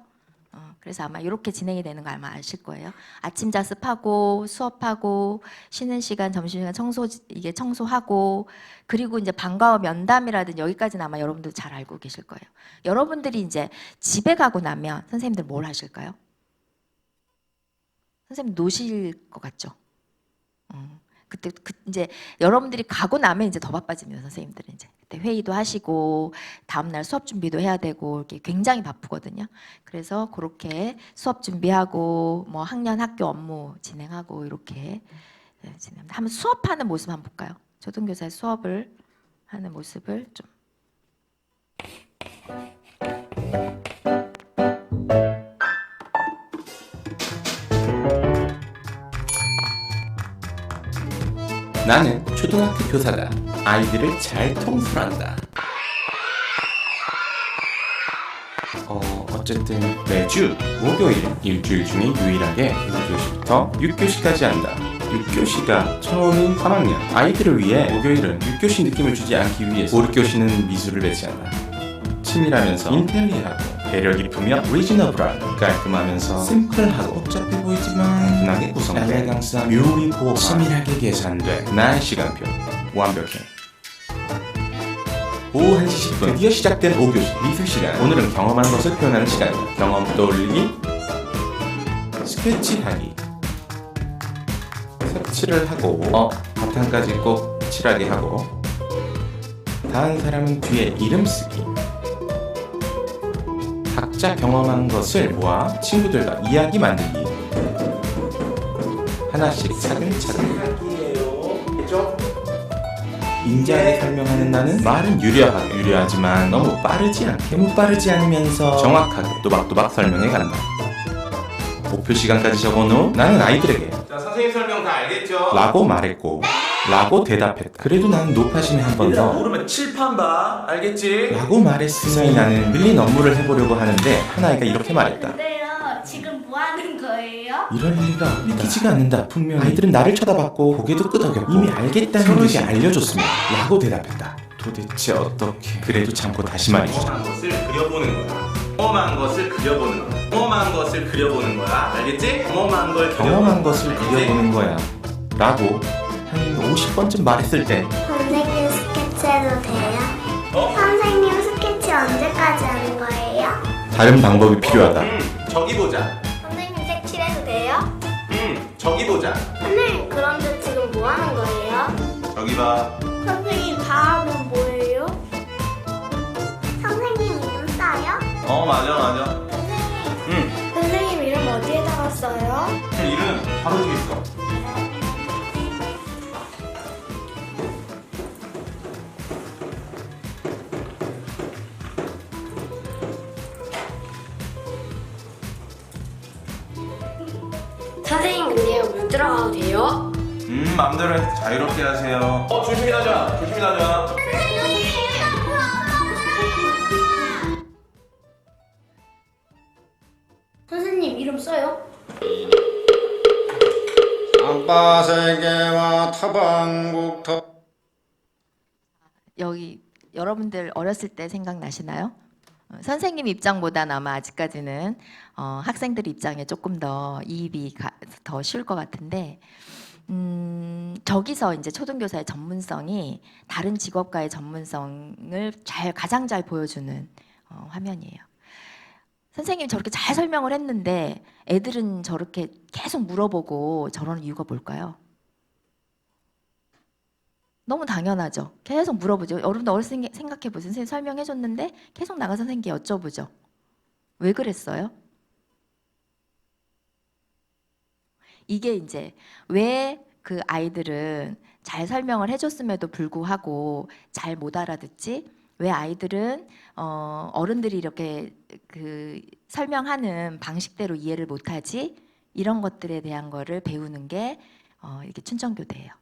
Speaker 12: 그래서 아마 이렇게 진행이 되는 거 아마 아실 거예요. 아침 자습하고 수업하고 쉬는 시간 점심시간 청소하고 그리고 이제 방과 후 면담이라든지 여기까지는 아마 여러분들 잘 알고 계실 거예요. 여러분들이 이제 집에 가고 나면 선생님들 뭘 하실까요? 선생님 노실 것 같죠? 그때 이제 여러분들이 가고 나면 이제 더 바빠집니다. 선생님들은 이제 그때 회의도 하시고 다음 날 수업 준비도 해야 되고 이렇게 굉장히 바쁘거든요. 그래서 그렇게 수업 준비하고 뭐 학년 학교 업무 진행하고 이렇게 진행합니다. 한번 수업하는 모습 한번 볼까요? 초등교사의 수업을 하는 모습을 좀.
Speaker 13: 나는 초등학교 교사다. 아이들을 잘 통솔한다. 어쨌든 매주 목요일 일주일 중에 유일하게 1교시부터 6교시까지 한다. 6교시가 처음인 3학년 아이들을 위해 목요일은 6교시 느낌을 주지 않기 위해서 5, 6교시는 미술을 배치한다. 치밀하면서 인텔리하고 배려 깊으며 리즈너블하고 깔끔하면서 심플하고 복잡해 보이지만 단순하게 구성돼 엘레강스한 묘미 보호가 치밀하게 계산돼 나의 시간표 완벽해. 오후 1시 10분 드디어 시작된 5교시 미술 시간. 오늘은 경험한 것을 표현하는 시간이다. 경험 떠올리기, 스케치하기, 색칠을 하고 바탕까지 꼭 칠하게 하고 다른 사람은 뒤에 이름 쓰기. 각자 경험한 것을 모아 친구들과 이야기 만들기. 하나씩 차근차근. 인지하게 설명하는 나는 말은 유려하지만 너무 빠르지 않게 너무 빠르지 않으면서 정확하게 또박또박 설명해 간다. 목표 시간까지 적어놓은 후 나는 아이들에게
Speaker 14: 자, 선생님 설명 다 알겠죠?
Speaker 13: 라고 말했고 라고 대답했다. 그래도 나는 높아짐에 한 번 더
Speaker 14: 모르면 칠판 봐. 알겠지?
Speaker 13: 라고 말했으니 나는 밀린 업무를 해보려고 하는데 한 아이가 이렇게 말했다.
Speaker 15: 근데요, 지금 뭐 하는 거예요?
Speaker 13: 이럴 리가 믿기지가 않는다. 분명히 아이들은 나를 쳐다봤고 고개도 끄덕였고 이미 알겠다는 듯이 알려줬습니다. 라고 대답했다. 도대체 어떻게 그래도 참고 다시 말이죠.
Speaker 14: 경험한 것을 그려보는 거야. 경험한 것을 그려보는 거야. 경험한 것을 그려보는 거야. 알겠지?
Speaker 13: 경험한 것을 그려보는 거야. 라고 한 50번쯤 말했을 때
Speaker 15: 선생님 스케치해도 돼요? 선생님 스케치 언제까지 하는 거예요?
Speaker 13: 다른 방법이 필요하다.
Speaker 14: 저기 보자.
Speaker 15: 선생님 색칠해도 돼요?
Speaker 14: 저기 보자.
Speaker 15: 선생님 그런데 지금 뭐 하는 거예요?
Speaker 14: 저기 봐.
Speaker 15: 선생님 다음은 뭐예요? 선생님 이름 써요?
Speaker 14: 맞아.
Speaker 15: 선생님 이름 어디에다가 써요?
Speaker 14: 이름 바로 저기 있어.
Speaker 15: 선생님 근데요 물 들어가도 돼요?
Speaker 14: 맘대로 자유롭게 하세요. 조심히 나자.
Speaker 15: 선생님 이름 써요?
Speaker 16: 안바세계와 타방국터
Speaker 12: 여기 여러분들 어렸을 때 생각나시나요? 선생님 입장보다는 아마 아직까지는 학생들 입장에 조금 더 이입이 더 쉬울 것 같은데 저기서 이제 초등교사의 전문성이 다른 직업과의 전문성을 가장 잘 보여주는 화면이에요. 선생님이 저렇게 잘 설명을 했는데 애들은 저렇게 계속 물어보고 저러는 이유가 뭘까요? 너무 당연하죠. 계속 물어보죠. 여러분들 어렸을 때 생각해 보세요. 선생님 설명해 줬는데 계속 나가서 선생님께 여쭤보죠. 왜 그랬어요? 이게 이제 왜 그 아이들은 잘 설명을 해줬음에도 불구하고 잘 못 알아듣지? 왜 아이들은 어른들이 이렇게 그 설명하는 방식대로 이해를 못하지? 이런 것들에 대한 거를 배우는 게 이렇게 춘천교대예요.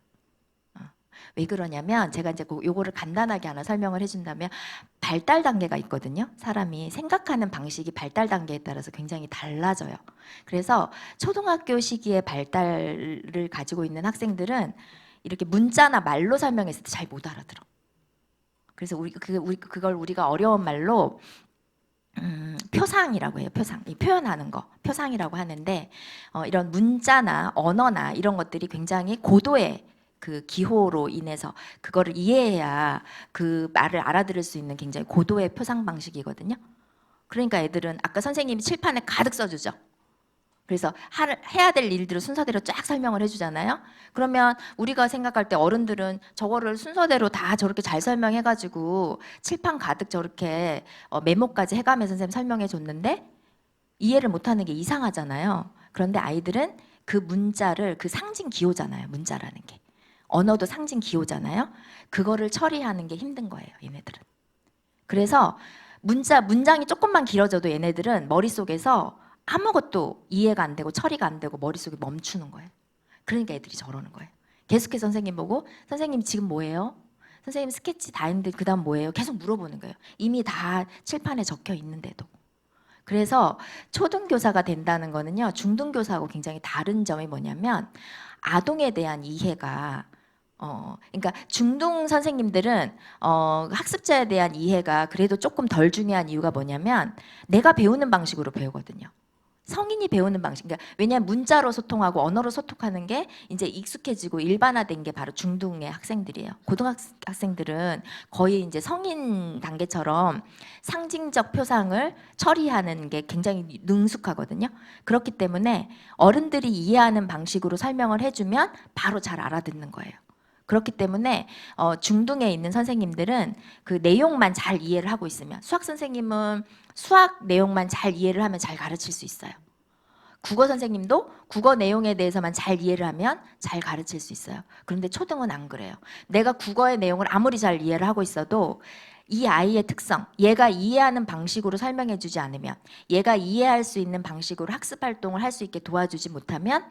Speaker 12: 왜 그러냐면 제가 이제 요거를 간단하게 하나 설명을 해준다면 발달 단계가 있거든요. 사람이 생각하는 방식이 발달 단계에 따라서 굉장히 달라져요. 그래서 초등학교 시기의 발달을 가지고 있는 학생들은 이렇게 문자나 말로 설명했을 때 잘 못 알아들어. 그래서 그걸 우리가 어려운 말로 표상이라고 해요. 표상, 표현하는 거, 표상이라고 하는데 이런 문자나 언어나 이런 것들이 굉장히 고도의 그 기호로 인해서 그거를 이해해야 그 말을 알아들을 수 있는 굉장히 고도의 표상 방식이거든요. 그러니까 애들은 아까 선생님이 칠판에 가득 써주죠. 그래서 해야 될 일들을 순서대로 쫙 설명을 해주잖아요. 그러면 우리가 생각할 때 어른들은 저거를 순서대로 다 저렇게 잘 설명해가지고 칠판 가득 저렇게 메모까지 해가면서 선생님 설명해 줬는데 이해를 못하는 게 이상하잖아요. 그런데 아이들은 그 문자를 그 상징 기호잖아요. 문자라는 게. 언어도 상징 기호잖아요. 그거를 처리하는 게 힘든 거예요. 얘네들은. 그래서 문장이 조금만 길어져도 얘네들은 머릿속에서 아무것도 이해가 안 되고 처리가 안 되고 머릿속에 멈추는 거예요. 그러니까 애들이 저러는 거예요. 계속해서 선생님 보고 선생님 지금 뭐예요? 선생님 스케치 다 했는데 그 다음 뭐예요? 계속 물어보는 거예요. 이미 다 칠판에 적혀 있는데도. 그래서 초등교사가 된다는 거는요. 중등교사하고 굉장히 다른 점이 뭐냐면 아동에 대한 이해가 그러니까 중등 선생님들은 학습자에 대한 이해가 그래도 조금 덜 중요한 이유가 뭐냐면 내가 배우는 방식으로 배우거든요. 성인이 배우는 방식. 그러니까 왜냐하면 문자로 소통하고 언어로 소통하는 게 이제 익숙해지고 일반화된 게 바로 중등의 학생들이에요. 고등학생들은 거의 이제 성인 단계처럼 상징적 표상을 처리하는 게 굉장히 능숙하거든요. 그렇기 때문에 어른들이 이해하는 방식으로 설명을 해주면 바로 잘 알아듣는 거예요. 그렇기 때문에 중등에 있는 선생님들은 그 내용만 잘 이해를 하고 있으면 수학 선생님은 수학 내용만 잘 이해를 하면 잘 가르칠 수 있어요. 국어 선생님도 국어 내용에 대해서만 잘 이해를 하면 잘 가르칠 수 있어요. 그런데 초등은 안 그래요. 내가 국어의 내용을 아무리 잘 이해를 하고 있어도 이 아이의 특성, 얘가 이해하는 방식으로 설명해 주지 않으면 얘가 이해할 수 있는 방식으로 학습 활동을 할 수 있게 도와주지 못하면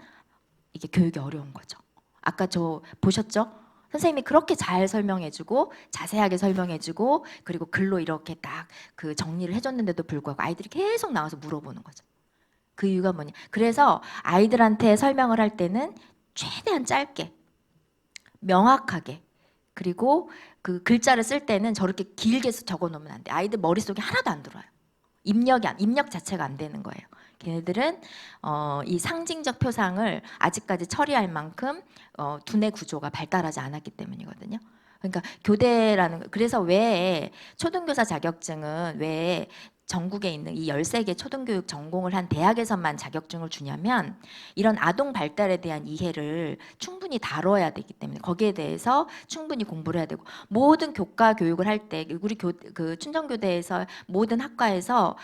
Speaker 12: 이게 교육이 어려운 거죠. 아까 저 보셨죠? 선생님이 그렇게 잘 설명해주고 자세하게 설명해주고 그리고 글로 이렇게 딱 그 정리를 해줬는데도 불구하고 아이들이 계속 나와서 물어보는 거죠. 그 이유가 뭐냐? 그래서 아이들한테 설명을 할 때는 최대한 짧게, 명확하게 그리고 그 글자를 쓸 때는 저렇게 길게 적어놓으면 안 돼. 아이들 머릿속에 하나도 안 들어와요. 입력 자체가 안 되는 거예요. 걔네들은 이 상징적 표상을 아직까지 처리할 만큼 두뇌 구조가 발달하지 않았기 때문이거든요. 그러니까 교대라는 그래서 왜 초등교사 자격증은 왜 전국에 있는 이 13개 초등교육 전공을 한 대학에서만 자격증을 주냐면 이런 아동 발달에 대한 이해를 충분히 다뤄야 되기 때문에 거기에 대해서 충분히 공부를 해야 되고 모든 교과 교육을 할 때 우리 그 춘천교대에서 모든 학과에서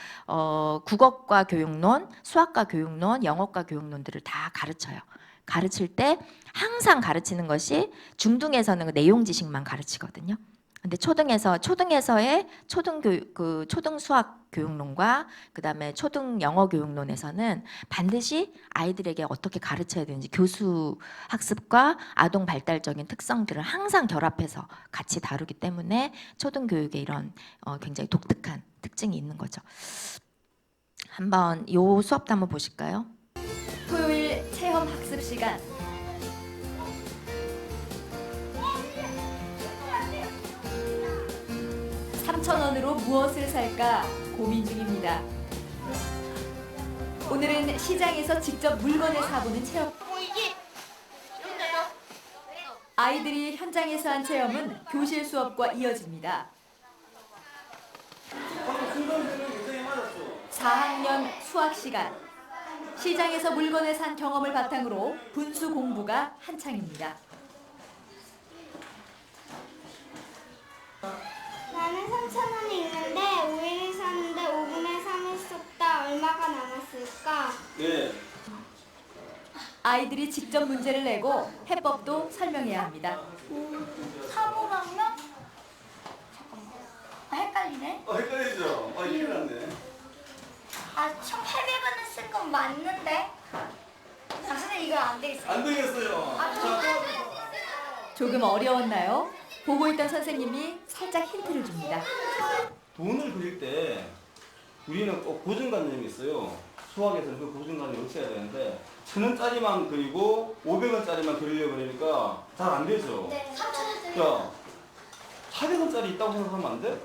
Speaker 12: 국어과 교육론, 수학과 교육론, 영어과 교육론들을 다 가르쳐요. 가르칠 때 항상 가르치는 것이 중등에서는 그 내용 지식만 가르치거든요. 근데 초등에서의 초등 수학 교육론과 그다음에 초등 영어 교육론에서는 반드시 아이들에게 어떻게 가르쳐야 되는지 교수 학습과 아동 발달적인 특성들을 항상 결합해서 같이 다루기 때문에 초등 교육에 이런 굉장히 독특한 특징이 있는 거죠. 한번 요 수업도 한번 보실까요?
Speaker 16: 토요일 체험 학습 시간. 3,000원으로 무엇을 살까 고민 중입니다. 오늘은 시장에서 직접 물건을 사보는 체험. 아이들이 현장에서 한 체험은 교실 수업과 이어집니다. 4학년 수학 시간. 시장에서 물건을 산 경험을 바탕으로 분수 공부가 한창입니다.
Speaker 15: 나는 3,000원이 있는데 5일을 사는데 5분의 3을 썼다. 얼마가 남았을까?
Speaker 14: 네.
Speaker 16: 아이들이 직접 문제를 내고 해법도 설명해야 합니다.
Speaker 15: 3호랑요? 잠깐만. 헷갈리네.
Speaker 14: 헷갈리죠? 큰일 났네.
Speaker 15: 총 800원을 쓴 건 맞는데? 선생님 이거 안 돼 있어요.
Speaker 14: 안 되겠어요.
Speaker 16: 조금 어려웠나요? 보고 있던 선생님이 살짝 힌트를 줍니다.
Speaker 14: 돈을 그릴 때 우리는 꼭 고정관념이 있어요. 수학에서는 그 고정관념이 없어야 되는데 1,000원짜리만 그리고 500원짜리만 그리려고 그러니까 잘 안 되죠.
Speaker 15: 네, 3,000원짜리.
Speaker 14: 자, 400원짜리 있다고 생각하면 안 돼?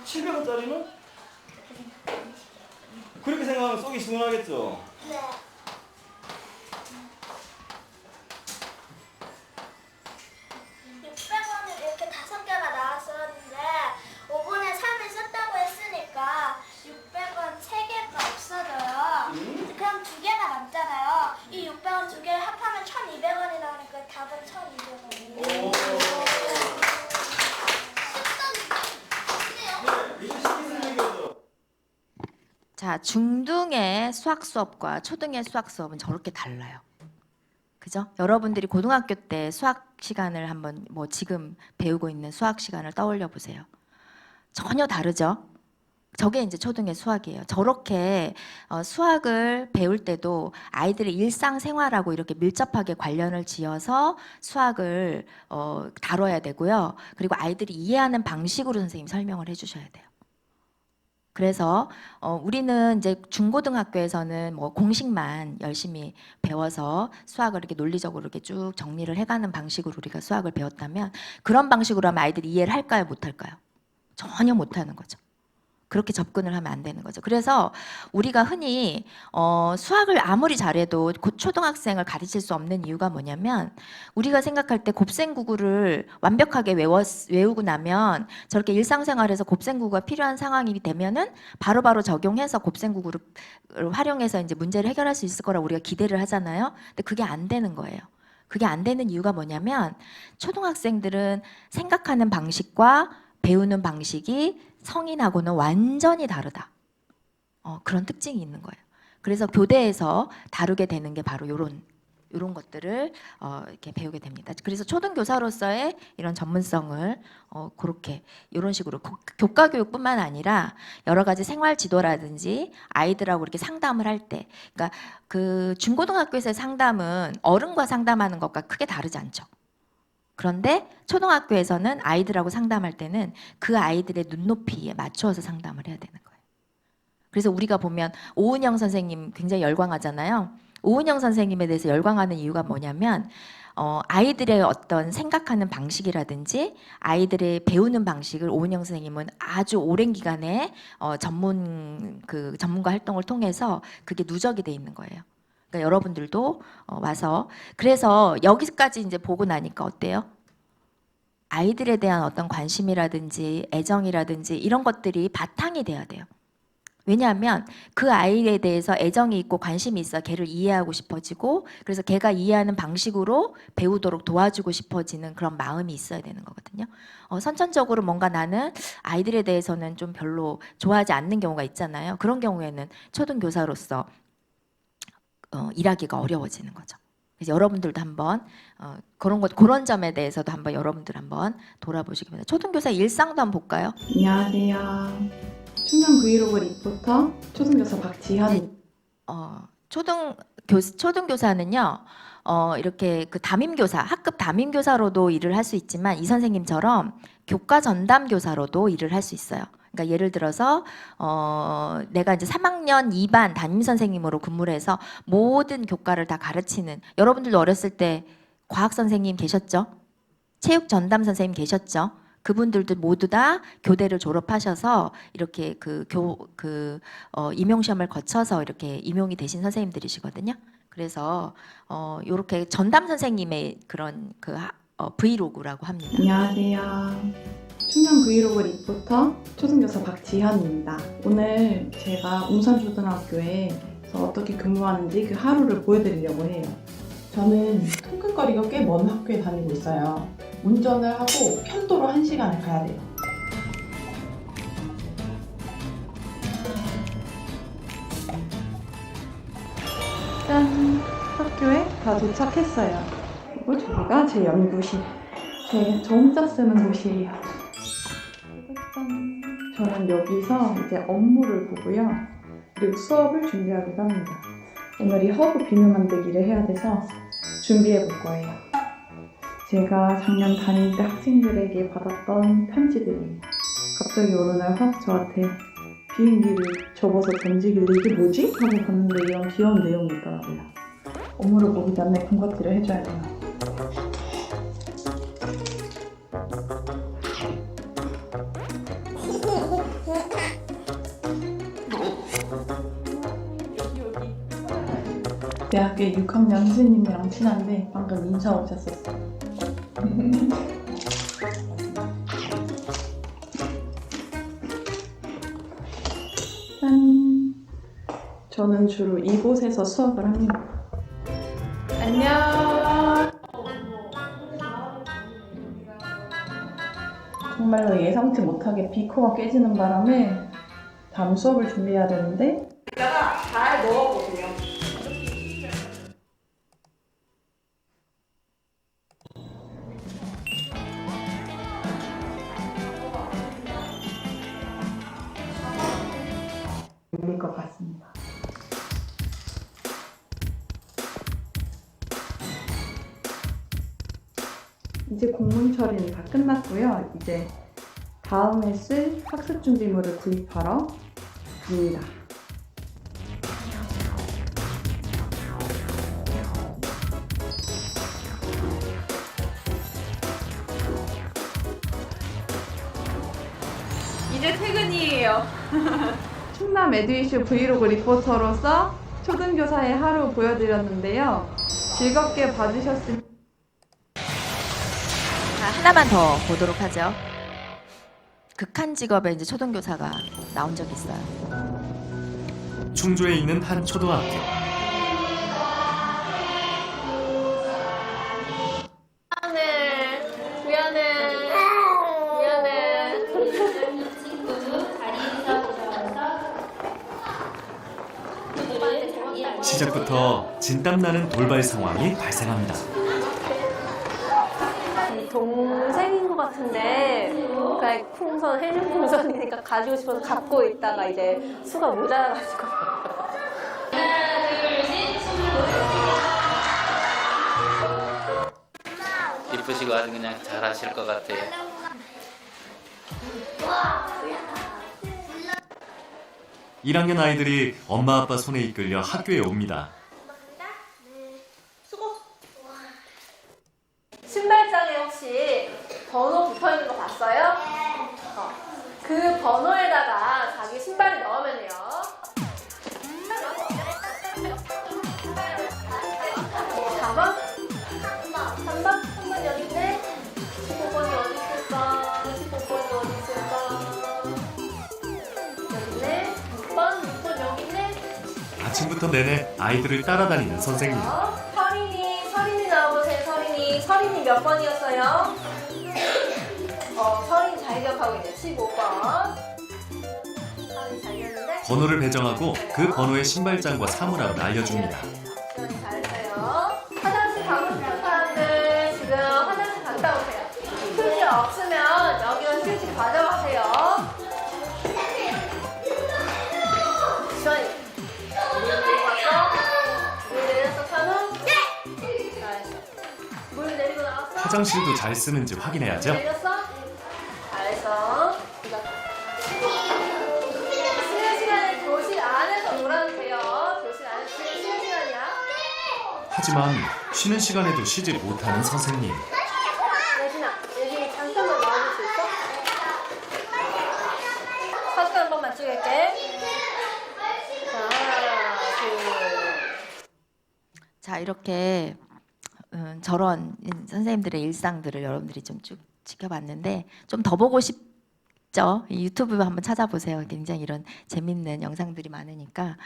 Speaker 14: 700원짜리는? 그렇게 생각하면 속이 시원하겠죠?
Speaker 15: 네. 이렇게 5개가 나왔었는데 5분의 3을 썼다고 했으니까 600원 3개가 없어져요. 그럼 2개가 남잖아요. 이 600원 2개를 합하면 1,200원이 나오니까 답은 1,200원이에요.
Speaker 12: 자, 중등의 수학 수업과 초등의 수학 수업은 저렇게 달라요. 그죠? 여러분들이 고등학교 때 수학 시간을 한번 뭐 지금 배우고 있는 수학 시간을 떠올려 보세요. 전혀 다르죠? 저게 이제 초등의 수학이에요. 저렇게 수학을 배울 때도 아이들의 일상생활하고 이렇게 밀접하게 관련을 지어서 수학을 다뤄야 되고요. 그리고 아이들이 이해하는 방식으로 선생님이 설명을 해주셔야 돼요. 그래서 우리는 이제 중고등학교에서는 뭐 공식만 열심히 배워서 수학을 이렇게 논리적으로 이렇게 쭉 정리를 해가는 방식으로 우리가 수학을 배웠다면 그런 방식으로 하면 아이들이 이해를 할까요, 못할까요? 전혀 못하는 거죠. 그렇게 접근을 하면 안 되는 거죠. 그래서 우리가 흔히 수학을 아무리 잘해도 곧 초등학생을 가르칠 수 없는 이유가 뭐냐면 우리가 생각할 때 곱셈구구를 완벽하게 외우고 나면 저렇게 일상생활에서 곱셈구구가 필요한 상황이 되면은 바로바로 적용해서 곱셈구구를 활용해서 이제 문제를 해결할 수 있을 거라고 우리가 기대를 하잖아요. 근데 그게 안 되는 거예요. 그게 안 되는 이유가 뭐냐면 초등학생들은 생각하는 방식과 배우는 방식이 성인하고는 완전히 다르다. 그런 특징이 있는 거예요. 그래서 교대에서 다루게 되는 게 바로 이런 것들을 이렇게 배우게 됩니다. 그래서 초등교사로서의 이런 전문성을 그렇게 이런 식으로 교과 교육뿐만 아니라 여러 가지 생활 지도라든지 아이들하고 이렇게 상담을 할 때, 그러니까 그 중고등학교에서의 상담은 어른과 상담하는 것과 크게 다르지 않죠. 그런데 초등학교에서는 아이들하고 상담할 때는 그 아이들의 눈높이에 맞추어서 상담을 해야 되는 거예요. 그래서 우리가 보면 오은영 선생님 굉장히 열광하잖아요. 오은영 선생님에 대해서 열광하는 이유가 뭐냐면 아이들의 어떤 생각하는 방식이라든지 아이들의 배우는 방식을 오은영 선생님은 아주 오랜 기간에 전문가 활동을 통해서 그게 누적이 돼 있는 거예요. 그러니까 여러분들도 와서 그래서 여기까지 이제 보고 나니까 어때요? 아이들에 대한 어떤 관심이라든지 애정이라든지 이런 것들이 바탕이 돼야 돼요. 왜냐하면 그 아이에 대해서 애정이 있고 관심이 있어 걔를 이해하고 싶어지고 그래서 걔가 이해하는 방식으로 배우도록 도와주고 싶어지는 그런 마음이 있어야 되는 거거든요. 선천적으로 뭔가 나는 아이들에 대해서는 좀 별로 좋아하지 않는 경우가 있잖아요. 그런 경우에는 초등교사로서 일하기가 어려워지는 거죠. 그래서 여러분들도 한번 그런 점에 대해서도 한번 여러분들 한번 돌아보시기 바랍니다. 초등교사 일상도 한번 볼까요?
Speaker 17: 안녕하세요. 충남 브이로그 리포터 초등교사 박지현.
Speaker 12: 초등교사는요. 이렇게 그 담임교사, 학급 담임교사로도 일을 할 수 있지만 이 선생님처럼 교과 전담 교사로도 일을 할 수 있어요. 그러니까 예를 들어서 내가 이제 3학년 2반 담임 선생님으로 근무를 해서 모든 교과를 다 가르치는 여러분들도 어렸을 때 과학 선생님 계셨죠? 체육 전담 선생님 계셨죠? 그분들도 모두 다 교대를 졸업하셔서 이렇게 임용 시험을 거쳐서 이렇게 임용이 되신 선생님들이시거든요. 그래서 이렇게 전담 선생님의 그런 브이로그라고 합니다.
Speaker 17: 안녕하세요. 충남 브이로그 리포터 초등교사 박지현입니다. 오늘 제가 웅산초등학교에서 어떻게 근무하는지 그 하루를 보여드리려고 해요. 저는 통근거리가 꽤 먼 학교에 다니고 있어요. 운전을 하고 편도로 1시간을 가야 돼요. 짠! 학교에 다 도착했어요. 그리고 저기가 제 연구실. 저 혼자 쓰는 곳이에요. 짠! 저는 여기서 이제 업무를 보고요. 그리고 수업을 준비하기도 합니다. 오늘이 허브 비누 만들기를 해야 돼서 준비해 볼 거예요. 제가 작년 다닐 때 학생들에게 받았던 편지들이에요. 갑자기 어느 날 확 저한테 비행기를 접어서 던지길래 이게 뭐지? 하고 봤는데 이런 귀여운 내용이 있더라고요. 업무를 보기 전에 군것질을 해줘야 돼요. 대학교 6학년 선생님이랑 친한데 방금 인사 오셨었어요. 짠! 저는 주로 이곳에서 수업을 합니다. 안녕! 정말로 예상치 못하게 비코가 깨지는 바람에 다음 수업을 준비해야 되는데 잘 넣어보세요. 밀릴 것 같습니다. 이제 공문 처리는 다 끝났고요. 이제 다음에 쓸 학습 준비물을 구입하러 갑니다.
Speaker 2: 이제 퇴근이에요.
Speaker 17: 충남 에듀이슈 브이로그 리포터로서 초등교사의 하루 보여드렸는데요. 즐겁게 봐주셨으면
Speaker 12: 하나만 더 보도록 하죠. 극한 직업에 이제 초등교사가 나온 적이 있어요.
Speaker 18: 충주에 있는 한 초등학교. 시작부터 진땀나는 돌발 상황이 발생합니다.
Speaker 19: 동생인 것 같은데 그러니까 풍선, 헬륨 풍선이니까 가지고 싶어서 갖고 있다가 이제 수가 모자라가지고
Speaker 20: 이쁘시고 아주 그냥 잘하실 것 같아요.
Speaker 18: (1학년) 아이들이 엄마 아빠 손에 이끌려 학교에 옵니다.
Speaker 19: 신발장에 혹시 번호 붙어있는 거 봤어요? 그 번호에다가 자기 신발을 넣으면 돼요. 4번? 3번? 3번 여기 있네? 15번이 어디 있을까? 15번이 어디 있을까? 여기 있네? 6번 여기 있네?
Speaker 18: 아침부터 내내 아이들을 따라다니는 선생님.
Speaker 19: 서린이 나와보세요. 서린이 몇 번이었어요? 서린이 잘 기억하고 있네. 15번. 서린이 잘 기억했는데?
Speaker 18: 번호를 배정하고 그 번호의 신발장과 사물함을 알려줍니다.
Speaker 19: 서린이 잘했어요. 화장실 가고 싶은 사람들 지금 화장실 갔다 오세요. 휴지 없으면 여기로 휴지 가져가세요. 주원이 물 내리고 왔어? 물 내렸어, 찬우? 잘했어. 물 내리고 나왔어?
Speaker 18: 화장실도 잘 쓰는지 확인해야죠.
Speaker 19: 내렸어? 잘했어. 쉬는 시간에 교실 안에서 놀아주세요. 교실 안에서 쉬는 시간이야.
Speaker 18: 하지만 쉬는 시간에도 쉬지 못하는 선생님.
Speaker 19: 예진이 잠깐만 나와줄 수 있어?
Speaker 12: 자, 이렇게 저런 선생님들의 일상들을 여러분들이 좀 쭉 지켜봤는데 좀 더 보고 싶죠? 유튜브 한번 찾아보세요. 굉장히 이런 재밌는 영상들이 많으니까.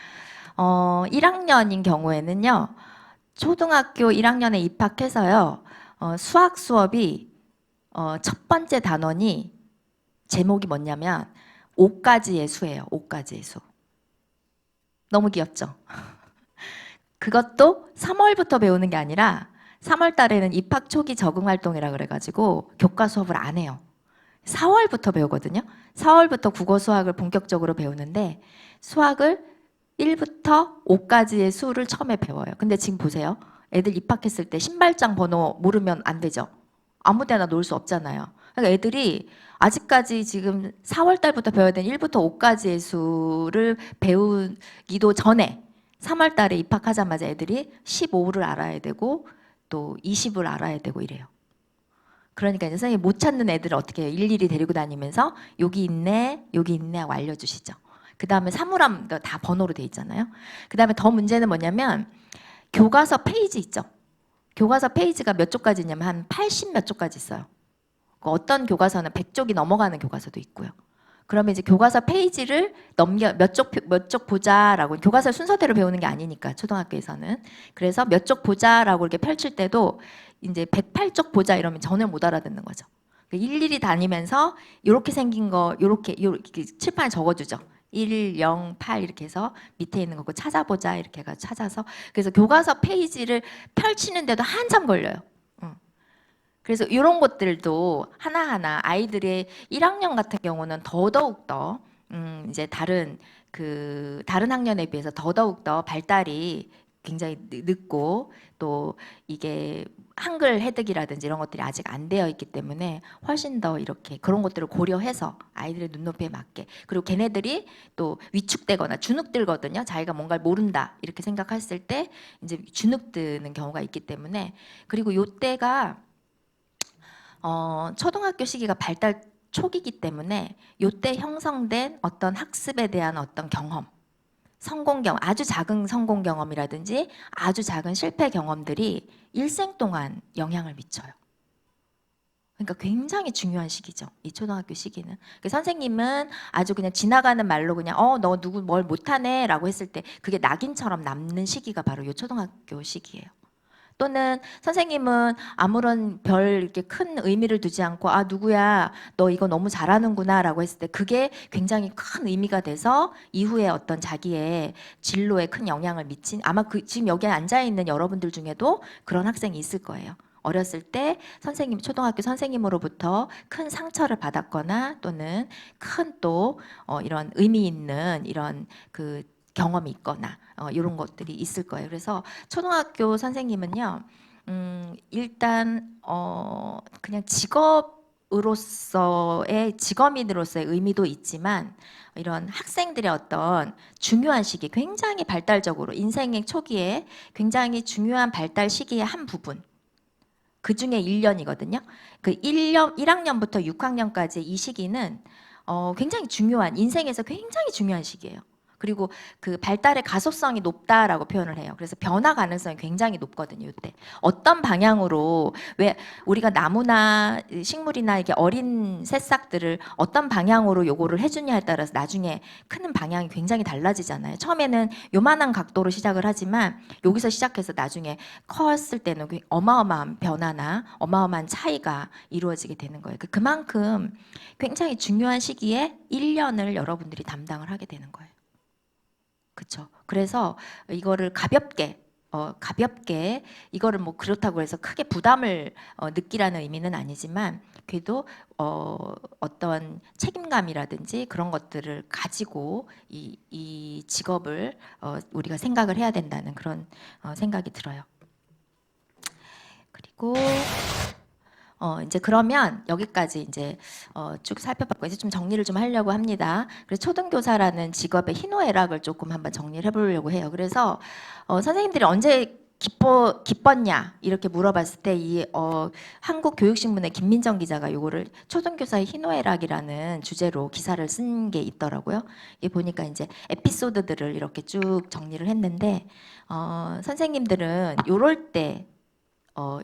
Speaker 12: 1학년인 경우에는요. 초등학교 1학년에 입학해서요. 수학 수업이 첫 번째 단원이 제목이 뭐냐면 5가지의 수예요. 5가지의 수. 너무 귀엽죠? 그것도 3월부터 배우는 게 아니라 3월 달에는 입학 초기 적응 활동이라 그래가지고 교과 수업을 안 해요. 4월부터 배우거든요. 4월부터 국어 수학을 본격적으로 배우는데 수학을 1부터 5까지의 수를 처음에 배워요. 근데 지금 보세요. 애들 입학했을 때 신발장 번호 모르면 안 되죠. 아무 데나 놓을 수 없잖아요. 그러니까 애들이 아직까지 지금 4월 달부터 배워야 되는 1부터 5까지의 수를 배우기도 전에 3월 달에 입학하자마자 애들이 15를 알아야 되고 또 20을 알아야 되고 이래요. 그러니까 이제 선생님이 못 찾는 애들을 어떻게 해요? 일일이 데리고 다니면서 여기 있네 하고 알려주시죠. 그 다음에 사물함 다 번호로 돼 있잖아요. 그 다음에 더 문제는 뭐냐면 교과서 페이지 있죠. 교과서 페이지가 몇 쪽까지 있냐면 한 80 몇 쪽까지 있어요. 어떤 교과서는 100쪽이 넘어가는 교과서도 있고요. 그러면 이제 교과서 페이지를 넘겨 몇 쪽 보자라고 교과서 순서대로 배우는 게 아니니까 초등학교에서는 그래서 몇 쪽 보자라고 이렇게 펼칠 때도 이제 108쪽 보자 이러면 전혀 못 알아듣는 거죠. 일일이 다니면서 이렇게 생긴 거 이렇게 칠판에 적어주죠. 1, 0, 8 이렇게 해서 밑에 있는 거고 찾아보자 이렇게 해서 찾아서 그래서 교과서 페이지를 펼치는데도 한참 걸려요. 그래서 이런 것들도 하나하나 아이들의 1학년 같은 경우는 더더욱 더 이제 다른 학년에 비해서 더더욱 더 발달이 굉장히 늦고 또 이게 한글 해득이라든지 이런 것들이 아직 안 되어 있기 때문에 훨씬 더 이렇게 그런 것들을 고려해서 아이들의 눈높이에 맞게 그리고 걔네들이 또 위축되거나 주눅들거든요. 자기가 뭔가를 모른다 이렇게 생각했을 때 이제 주눅드는 경우가 있기 때문에 그리고 요때가 초등학교 시기가 발달 초기이기 때문에 요때 형성된 어떤 학습에 대한 어떤 경험, 성공 경험, 아주 작은 성공 경험이라든지 아주 작은 실패 경험들이 일생 동안 영향을 미쳐요. 그러니까 굉장히 중요한 시기죠. 이 초등학교 시기는. 선생님은 아주 그냥 지나가는 말로 그냥 너 누구 뭘 못하네 라고 했을 때 그게 낙인처럼 남는 시기가 바로 이 초등학교 시기예요. 또는 선생님은 아무런 별 이렇게 큰 의미를 두지 않고 아 누구야 너 이거 너무 잘하는구나 라고 했을 때 그게 굉장히 큰 의미가 돼서 이후에 어떤 자기의 진로에 큰 영향을 미친 아마 지금 여기에 앉아있는 여러분들 중에도 그런 학생이 있을 거예요. 어렸을 때 선생님 초등학교 선생님으로부터 큰 상처를 받았거나 또는 큰 또 이런 의미 있는 이런 경험이 있거나 이런 것들이 있을 거예요. 그래서 초등학교 선생님은요, 일단 그냥 직업인으로서의 의미도 있지만 이런 학생들의 어떤 중요한 시기, 굉장히 발달적으로 인생의 초기에 굉장히 중요한 발달 시기의 한 부분. 그 중에 1년이거든요. 그 1학년부터 6학년까지 이 시기는 굉장히 중요한 인생에서 굉장히 중요한 시기예요. 그리고 그 발달의 가소성이 높다라고 표현을 해요. 그래서 변화 가능성이 굉장히 높거든요. 이때 어떤 방향으로 왜 우리가 나무나 식물이나 이게 어린 새싹들을 어떤 방향으로 요거를 해주냐에 따라서 나중에 크는 방향이 굉장히 달라지잖아요. 처음에는 요만한 각도로 시작을 하지만 여기서 시작해서 나중에 컸을 때는 어마어마한 변화나 어마어마한 차이가 이루어지게 되는 거예요. 그만큼 굉장히 중요한 시기에 1년을 여러분들이 담당을 하게 되는 거예요. 그렇죠. 그래서 이거를 가볍게 이거를 뭐 그렇다고 해서 크게 부담을 느끼라는 의미는 아니지만 그래도 어떤 책임감이라든지 그런 것들을 가지고 이 직업을 우리가 생각을 해야 된다는 그런 생각이 들어요. 그리고 이제 그러면 여기까지 이제 쭉 살펴봤고 이제 좀 정리를 좀 하려고 합니다. 그래서 초등교사라는 직업의 희노애락을 조금 한번 정리를 해보려고 해요. 그래서 선생님들이 언제 기뻤냐 이렇게 물어봤을 때 한국교육신문의 김민정 기자가 요거를 초등교사의 희노애락이라는 주제로 기사를 쓴 게 있더라고요. 이게 보니까 이제 에피소드들을 이렇게 쭉 정리를 했는데 선생님들은 요럴 때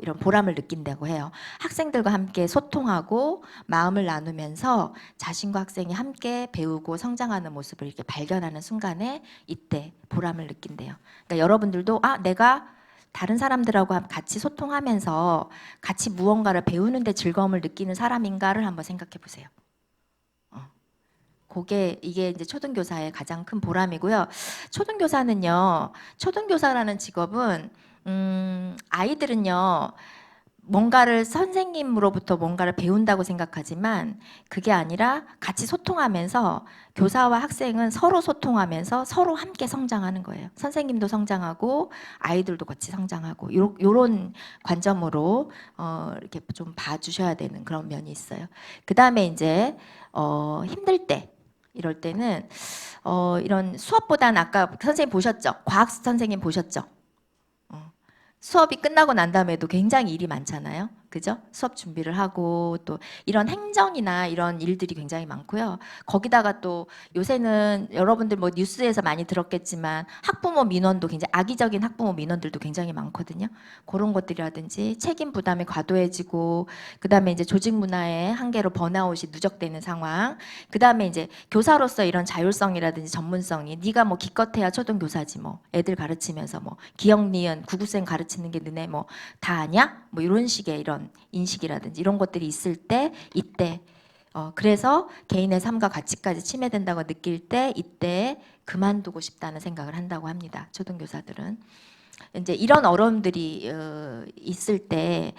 Speaker 12: 이런 보람을 느낀다고 해요. 학생들과 함께 소통하고 마음을 나누면서 자신과 학생이 함께 배우고 성장하는 모습을 이렇게 발견하는 순간에 이때 보람을 느낀대요. 그러니까 여러분들도 내가 다른 사람들하고 같이 소통하면서 같이 무언가를 배우는데 즐거움을 느끼는 사람인가를 한번 생각해 보세요. 이게 이제 초등교사의 가장 큰 보람이고요. 초등교사라는 직업은 아이들은요 뭔가를 선생님으로부터 뭔가를 배운다고 생각하지만 그게 아니라 같이 소통하면서 교사와 학생은 서로 소통하면서 서로 함께 성장하는 거예요. 선생님도 성장하고 아이들도 같이 성장하고 요런 관점으로 이렇게 좀 봐주셔야 되는 그런 면이 있어요. 그 다음에 이제 힘들 때 이럴 때는 이런 수업보다는 아까 선생님 보셨죠? 과학 선생님 보셨죠? 수업이 끝나고 난 다음에도 굉장히 일이 많잖아요. 그죠? 수업 준비를 하고 또 이런 행정이나 이런 일들이 굉장히 많고요. 거기다가 또 요새는 여러분들 뭐 뉴스에서 많이 들었겠지만 학부모 민원도 굉장히 악의적인 학부모 민원들도 굉장히 많거든요. 그런 것들이라든지 책임 부담이 과도해지고 그다음에 이제 조직 문화의 한계로 번아웃이 누적되는 상황. 그다음에 이제 교사로서 이런 자율성이라든지 전문성이 네가 뭐 기껏해야 초등교사지 뭐 애들 가르치면서 뭐 기역 니은 구구생 가르치는 게 너네 뭐 다 아냐? 뭐 이런 식의 이런 인식이라든지 이런 것들이 있을 때 이때 그래서 개인의 삶과 가치까지 침해된다고 느낄 때 이때 그만두고 싶다는 생각을 한다고 합니다. 초등교사들은. 이제 이런 어려움들이 있을 때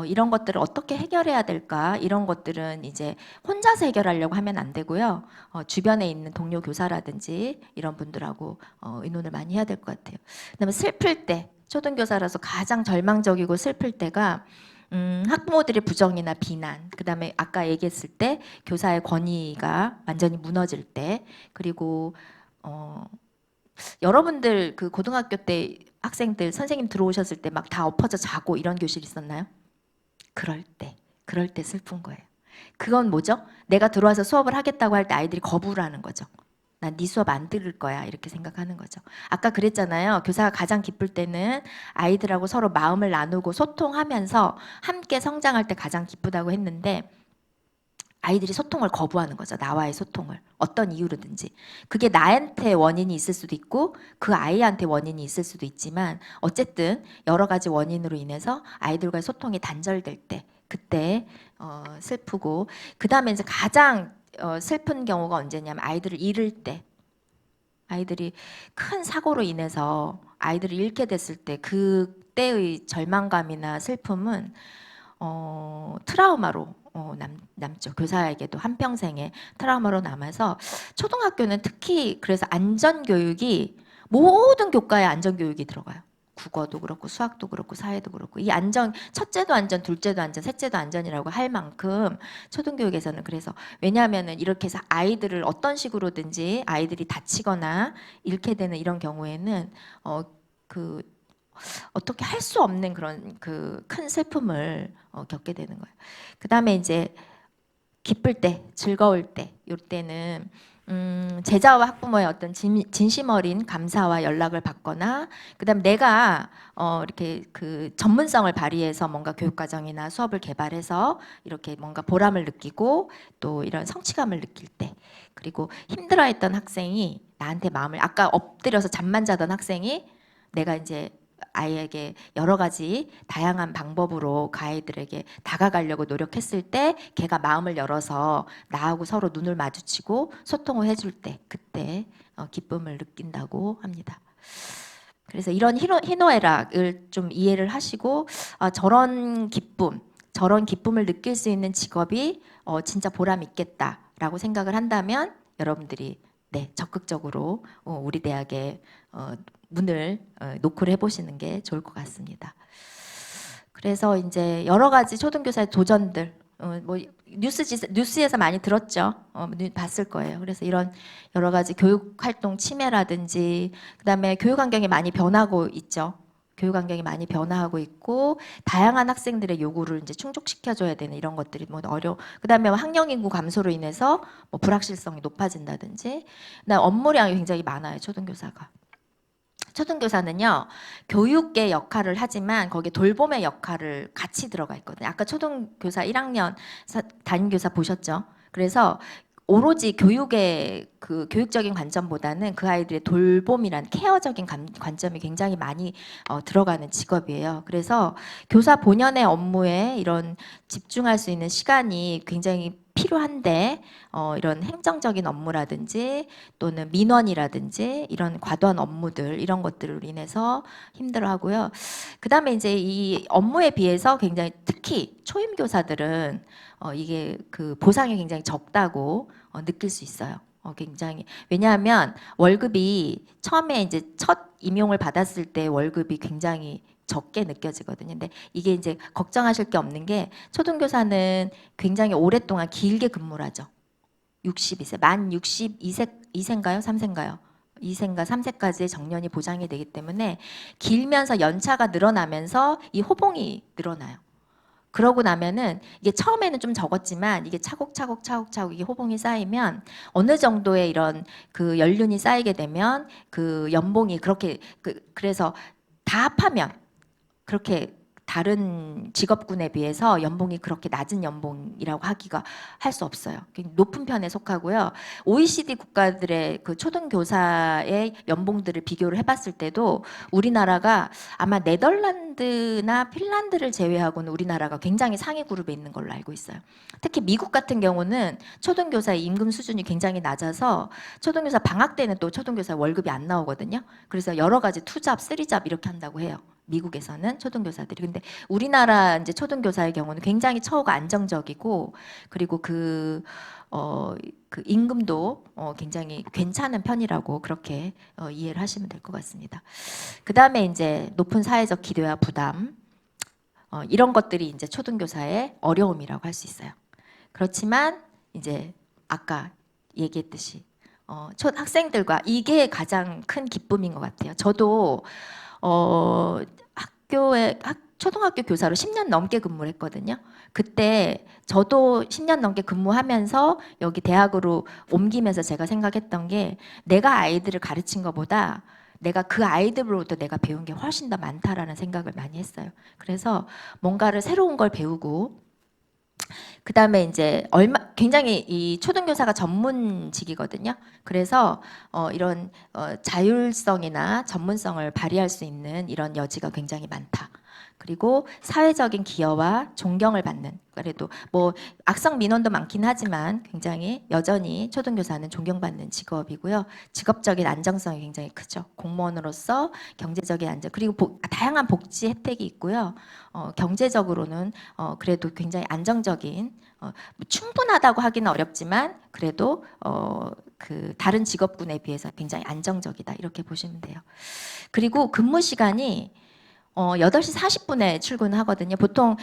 Speaker 12: 이런 것들을 어떻게 해결해야 될까? 이런 것들은 이제 혼자서 해결하려고 하면 안 되고요. 주변에 있는 동료 교사라든지 이런 분들하고 의논을 많이 해야 될 것 같아요. 그다음에 슬플 때 초등교사라서 가장 절망적이고 슬플 때가 학부모들의 부정이나 비난, 그 다음에 아까 얘기했을 때 교사의 권위가 완전히 무너질 때, 그리고 여러분들 그 고등학교 때 학생들 선생님 들어오셨을 때 막 다 엎어져 자고 이런 교실 있었나요? 그럴 때 슬픈 거예요. 그건 뭐죠? 내가 들어와서 수업을 하겠다고 할 때 아이들이 거부를 하는 거죠. 난 네 수업 안 들을 거야 이렇게 생각하는 거죠. 아까 그랬잖아요. 교사가 가장 기쁠 때는 아이들하고 서로 마음을 나누고 소통하면서 함께 성장할 때 가장 기쁘다고 했는데 아이들이 소통을 거부하는 거죠. 나와의 소통을. 어떤 이유로든지. 그게 나한테 원인이 있을 수도 있고 그 아이한테 원인이 있을 수도 있지만 어쨌든 여러 가지 원인으로 인해서 아이들과의 소통이 단절될 때 그때 슬프고 그 다음에 이제 가장 슬픈 경우가 언제냐면 아이들을 잃을 때 아이들이 큰 사고로 인해서 아이들을 잃게 됐을 때 그때의 절망감이나 슬픔은 트라우마로 남죠. 교사에게도 한평생의 트라우마로 남아서 초등학교는 특히 그래서 안전교육이 모든 교과에 안전교육이 들어가요. 국어도 그렇고 수학도 그렇고 사회도 그렇고 이 안전 첫째도 안전 둘째도 안전 셋째도 안전이라고 할 만큼 초등교육에서는 그래서 왜냐하면은 이렇게 해서 아이들을 어떤 식으로든지 아이들이 다치거나 잃게 되는 이런 경우에는 어떻게 할 수 없는 그런 그 큰 슬픔을 겪게 되는 거예요. 그 다음에 이제 기쁠 때 즐거울 때 이때는 제자와 학부모의 어떤 진심 어린 감사와 연락을 받거나 그다음 내가 이렇게 그 전문성을 발휘해서 뭔가 교육과정이나 수업을 개발해서 이렇게 뭔가 보람을 느끼고 또 이런 성취감을 느낄 때 그리고 힘들어했던 학생이 나한테 마음을 아까 엎드려서 잠만 자던 학생이 내가 이제 아이에게 여러 가지 다양한 방법으로 그 아이들에게 다가가려고 노력했을 때 걔가 마음을 열어서 나하고 서로 눈을 마주치고 소통을 해줄 때 그때 기쁨을 느낀다고 합니다. 그래서 이런 희노애락을 좀 이해를 하시고 저런 기쁨을 느낄 수 있는 직업이 진짜 보람 있겠다라고 생각을 한다면 여러분들이 적극적으로 우리 대학에 문을 노크를 해보시는 게 좋을 것 같습니다. 그래서 이제 여러 가지 초등교사의 도전들, 뭐 뉴스에서 많이 들었죠. 봤을 거예요. 그래서 이런 여러 가지 교육활동 침해라든지, 그다음에 교육 환경이 많이 변하고 있죠. 교육 환경이 많이 변화하고 있고 다양한 학생들의 요구를 이제 충족시켜줘야 되는 이런 것들이 뭐 그다음에 학령 인구 감소로 인해서 뭐 불확실성이 높아진다든지, 그다음 업무량이 굉장히 많아요. 초등교사가. 초등교사는요, 교육의 역할을 하지만 거기에 돌봄의 역할을 같이 들어가 있거든요. 아까 초등교사 1학년 담임교사 보셨죠? 그래서 오로지 교육의 그 교육적인 관점보다는 그 아이들의 돌봄이란 케어적인 관점이 굉장히 많이 들어가는 직업이에요. 그래서 교사 본연의 업무에 이런 집중할 수 있는 시간이 굉장히 필요한데 이런 행정적인 업무라든지 또는 민원이라든지 이런 과도한 업무들 이런 것들을 인해서 힘들어하고요. 그다음에 이제 이 업무에 비해서 굉장히 특히 초임 교사들은 이게 그 보상이 굉장히 적다고 느낄 수 있어요. 굉장히 왜냐하면 월급이 처음에 이제 첫 임용을 받았을 때 월급이 굉장히 적게 느껴지거든요. 근데 이게 이제 걱정하실 게 없는 게 초등교사는 굉장히 오랫동안 길게 근무를 하죠. 62세, 만 62세인가요? 3세인가요? 2세인가 3세까지의 정년이 보장이 되기 때문에 길면서 연차가 늘어나면서 이 호봉이 늘어나요. 그러고 나면은 이게 처음에는 좀 적었지만 이게 차곡차곡 이게 호봉이 쌓이면 어느 정도의 이런 그 연륜이 쌓이게 되면 그 연봉이 그렇게 그래서 다 합하면 그렇게 다른 직업군에 비해서 연봉이 그렇게 낮은 연봉이라고 하기가 할 수 없어요. 높은 편에 속하고요. OECD 국가들의 그 초등교사의 연봉들을 비교를 해봤을 때도 우리나라가 아마 네덜란드나 핀란드를 제외하고는 우리나라가 굉장히 상위 그룹에 있는 걸로 알고 있어요. 특히 미국 같은 경우는 초등교사의 임금 수준이 굉장히 낮아서 초등교사 방학 때는 또 초등교사 월급이 안 나오거든요. 그래서 여러 가지 투잡, 쓰리잡 이렇게 한다고 해요. 미국에서는 초등교사들이. 근데 우리나라 이제 초등교사의 경우는 굉장히 처우가 안정적이고 그리고 그 임금도 굉장히 괜찮은 편이라고 그렇게 이해를 하시면 될 것 같습니다. 그 다음에 이제 높은 사회적 기대와 부담 이런 것들이 이제 초등교사의 어려움이라고 할 수 있어요. 그렇지만 이제 아까 얘기했듯이 학생들과 이게 가장 큰 기쁨인 것 같아요. 저도 초등학교 교사로 10년 넘게 근무를 했거든요. 그때 저도 10년 넘게 근무하면서 여기 대학으로 옮기면서 제가 생각했던 게 내가 아이들을 가르친 것보다 내가 그 아이들로부터 내가 배운 게 훨씬 더 많다라는 생각을 많이 했어요. 그래서 뭔가를 새로운 걸 배우고 그 다음에 이제 굉장히 이 초등교사가 전문직이거든요. 그래서 이런 자율성이나 전문성을 발휘할 수 있는 이런 여지가 굉장히 많다. 그리고 사회적인 기여와 존경을 받는, 그래도 뭐 악성 민원도 많긴 하지만 굉장히 여전히 초등교사는 존경받는 직업이고요. 직업적인 안정성이 굉장히 크죠. 공무원으로서 경제적인 안정, 그리고 다양한 복지 혜택이 있고요. 경제적으로는 그래도 굉장히 안정적인, 충분하다고 하기는 어렵지만 그래도 그 다른 직업군에 비해서 굉장히 안정적이다 이렇게 보시면 돼요. 그리고 근무 시간이 8시 40분에 출근하거든요. 보통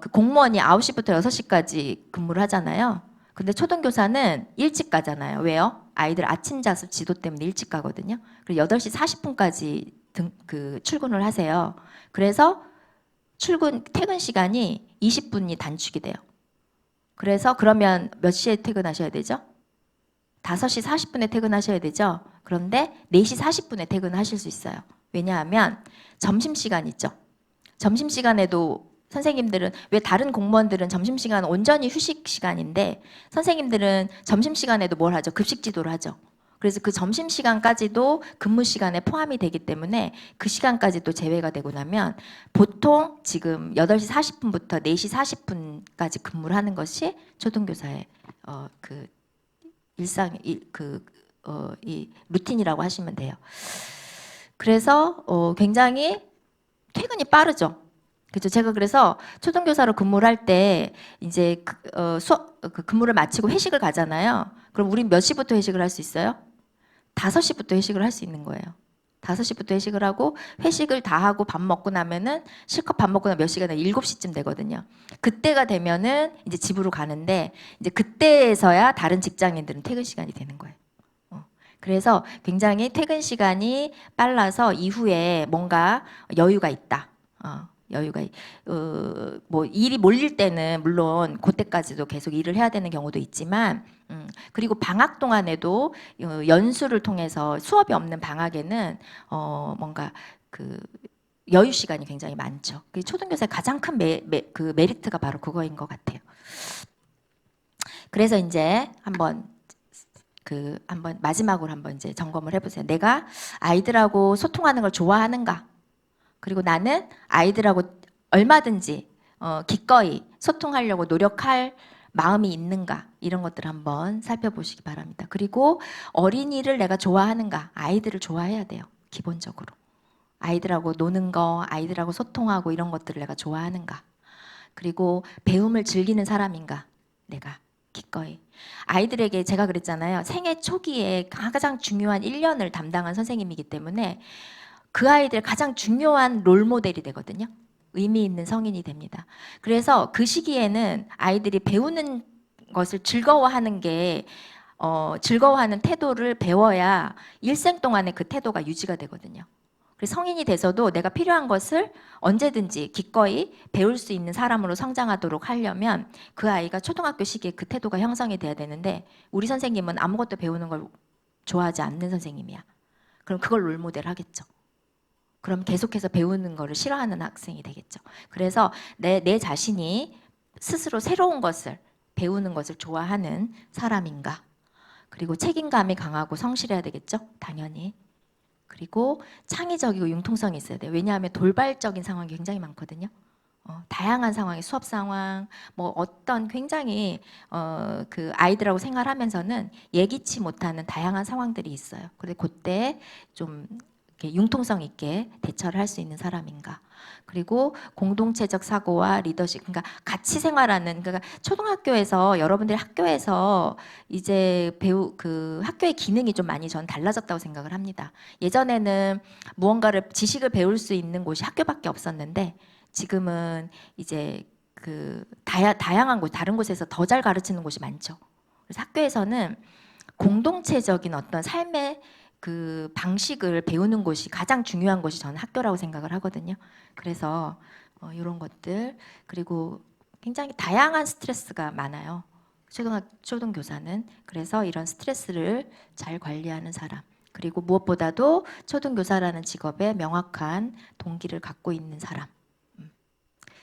Speaker 12: 그 공무원이 9시부터 6시까지 근무를 하잖아요. 근데 초등교사는 일찍 가잖아요. 왜요? 아이들 아침 자습 지도 때문에 일찍 가거든요. 그리고 8시 40분까지 출근을 하세요. 그래서 퇴근 시간이 20분이 단축이 돼요. 그래서 그러면 몇 시에 퇴근하셔야 되죠? 5시 40분에 퇴근하셔야 되죠? 그런데 4시 40분에 퇴근하실 수 있어요. 왜냐하면 점심시간 있죠. 점심시간에도 선생님들은, 왜 다른 공무원들은 점심시간 온전히 휴식 시간인데 선생님들은 점심시간에도 뭘 하죠? 급식 지도를 하죠. 그래서 그 점심시간까지도 근무 시간에 포함이 되기 때문에 그 시간까지도 제외가 되고 나면 보통 지금 8시 40분부터 4시 40분까지 근무를 하는 것이 초등교사의 그 일상, 이 루틴이라고 하시면 돼요. 그래서 굉장히 퇴근이 빠르죠. 그렇죠. 제가 그래서 초등교사로 근무를 할 때 이제 근무를 마치고 회식을 가잖아요. 그럼 우린 몇 시부터 회식을 할 수 있어요? 5시부터 회식을 할 수 있는 거예요. 5시부터 회식을 하고 회식을 다 하고 밥 먹고 나면은 실컷 밥 먹고 나면 몇 시간에 7시쯤 되거든요. 그때가 되면은 이제 집으로 가는데 이제 그때에서야 다른 직장인들은 퇴근 시간이 되는 거예요. 그래서 굉장히 퇴근 시간이 빨라서 이후에 뭔가 여유가 있다. 여유가 뭐 일이 몰릴 때는 물론 그때까지도 계속 일을 해야 되는 경우도 있지만 그리고 방학 동안에도 연수를 통해서 수업이 없는 방학에는 뭔가 그 여유 시간이 굉장히 많죠. 그 초등교사의 가장 큰 그 메리트가 바로 그거인 것 같아요. 그래서 이제 한번 마지막으로 한번 이제 점검을 해보세요. 내가 아이들하고 소통하는 걸 좋아하는가? 그리고 나는 아이들하고 얼마든지 기꺼이 소통하려고 노력할 마음이 있는가? 이런 것들 한번 살펴보시기 바랍니다. 그리고 어린이를 내가 좋아하는가? 아이들을 좋아해야 돼요. 기본적으로. 아이들하고 노는 거, 아이들하고 소통하고 이런 것들을 내가 좋아하는가? 그리고 배움을 즐기는 사람인가? 내가 기꺼이. 아이들에게 제가 그랬잖아요. 생애 초기에 가장 중요한 1년을 담당한 선생님이기 때문에 그 아이들 가장 중요한 롤모델이 되거든요. 의미 있는 성인이 됩니다. 그래서 그 시기에는 아이들이 배우는 것을 즐거워하는 게 즐거워하는 태도를 배워야 일생 동안에 그 태도가 유지가 되거든요. 그래서 성인이 돼서도 내가 필요한 것을 언제든지 기꺼이 배울 수 있는 사람으로 성장하도록 하려면 그 아이가 초등학교 시기에 그 태도가 형성이 돼야 되는데 우리 선생님은 아무것도 배우는 걸 좋아하지 않는 선생님이야. 그럼 그걸 롤모델 하겠죠. 그럼 계속해서 배우는 거를 싫어하는 학생이 되겠죠. 그래서 내 자신이 스스로 새로운 것을 배우는 것을 좋아하는 사람인가. 그리고 책임감이 강하고 성실해야 되겠죠. 당연히. 그리고 창의적이고 융통성이 있어야 돼요. 왜냐하면 돌발적인 상황이 굉장히 많거든요. 다양한 상황의 수업 상황, 뭐 어떤 굉장히 그 아이들하고 생활하면서는 예기치 못하는 다양한 상황들이 있어요. 그래서 그때 좀 이렇게 융통성 있게 대처를 할 수 있는 사람인가. 그리고 공동체적 사고와 리더십, 그러니까 같이 생활하는, 그러니까 초등학교에서 여러분들이 학교에서 이제 그 학교의 기능이 좀 많이 전 달라졌다고 생각을 합니다. 예전에는 무언가를 지식을 배울 수 있는 곳이 학교밖에 없었는데 지금은 이제 그 다양한 곳, 다른 곳에서 더 잘 가르치는 곳이 많죠. 그래서 학교에서는 공동체적인 어떤 삶의 그 방식을 배우는 곳이 가장 중요한 곳이 저는 학교라고 생각을 하거든요. 그래서 이런 것들, 그리고 굉장히 다양한 스트레스가 많아요. 초등교사는. 그래서 이런 스트레스를 잘 관리하는 사람, 그리고 무엇보다도 초등교사라는 직업에 명확한 동기를 갖고 있는 사람.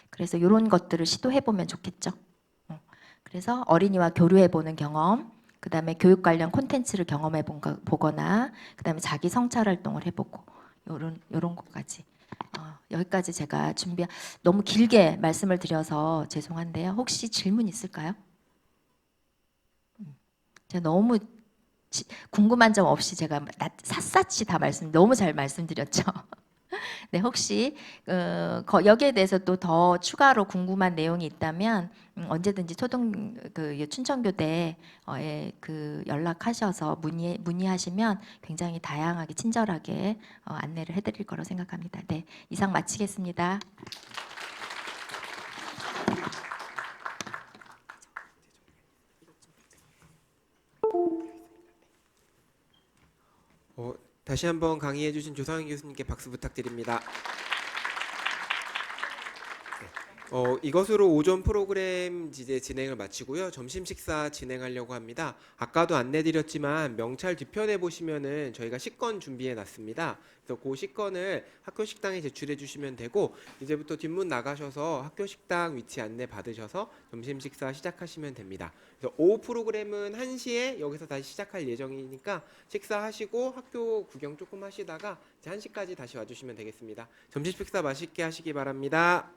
Speaker 12: 그래서 이런 것들을 시도해보면 좋겠죠. 그래서 어린이와 교류해보는 경험, 그 다음에 교육 관련 콘텐츠를 경험해 보거나, 그 다음에 자기 성찰 활동을 해보고, 요런 것까지. 여기까지 제가 너무 길게 말씀을 드려서 죄송한데요. 혹시 질문 있을까요? 제가 너무 궁금한 점 없이 제가 샅샅이 다 너무 잘 말씀드렸죠. 네, 혹시 여기에 대해서 또 더 추가로 궁금한 내용이 있다면 언제든지 춘천교대에 그 연락하셔서 문의하시면 굉장히 다양하게 친절하게 안내를 해드릴 거라고 생각합니다. 네, 이상 마치겠습니다.
Speaker 1: 다시 한번 강의해 주신 조상현 교수님께 박수 부탁드립니다. 이것으로 오전 프로그램 이제 진행을 마치고요. 점심 식사 진행하려고 합니다. 아까도 안내드렸지만 명찰 뒤편에 보시면은 저희가 식권 준비해 놨습니다. 그래서 그 식권을 학교 식당에 제출해 주시면 되고, 이제부터 뒷문 나가셔서 학교 식당 위치 안내 받으셔서 점심 식사 시작하시면 됩니다. 그래서 오후 프로그램은 1시에 여기서 다시 시작할 예정이니까 식사하시고 학교 구경 조금 하시다가 이제 1시까지 다시 와주시면 되겠습니다. 점심 식사 맛있게 하시기 바랍니다.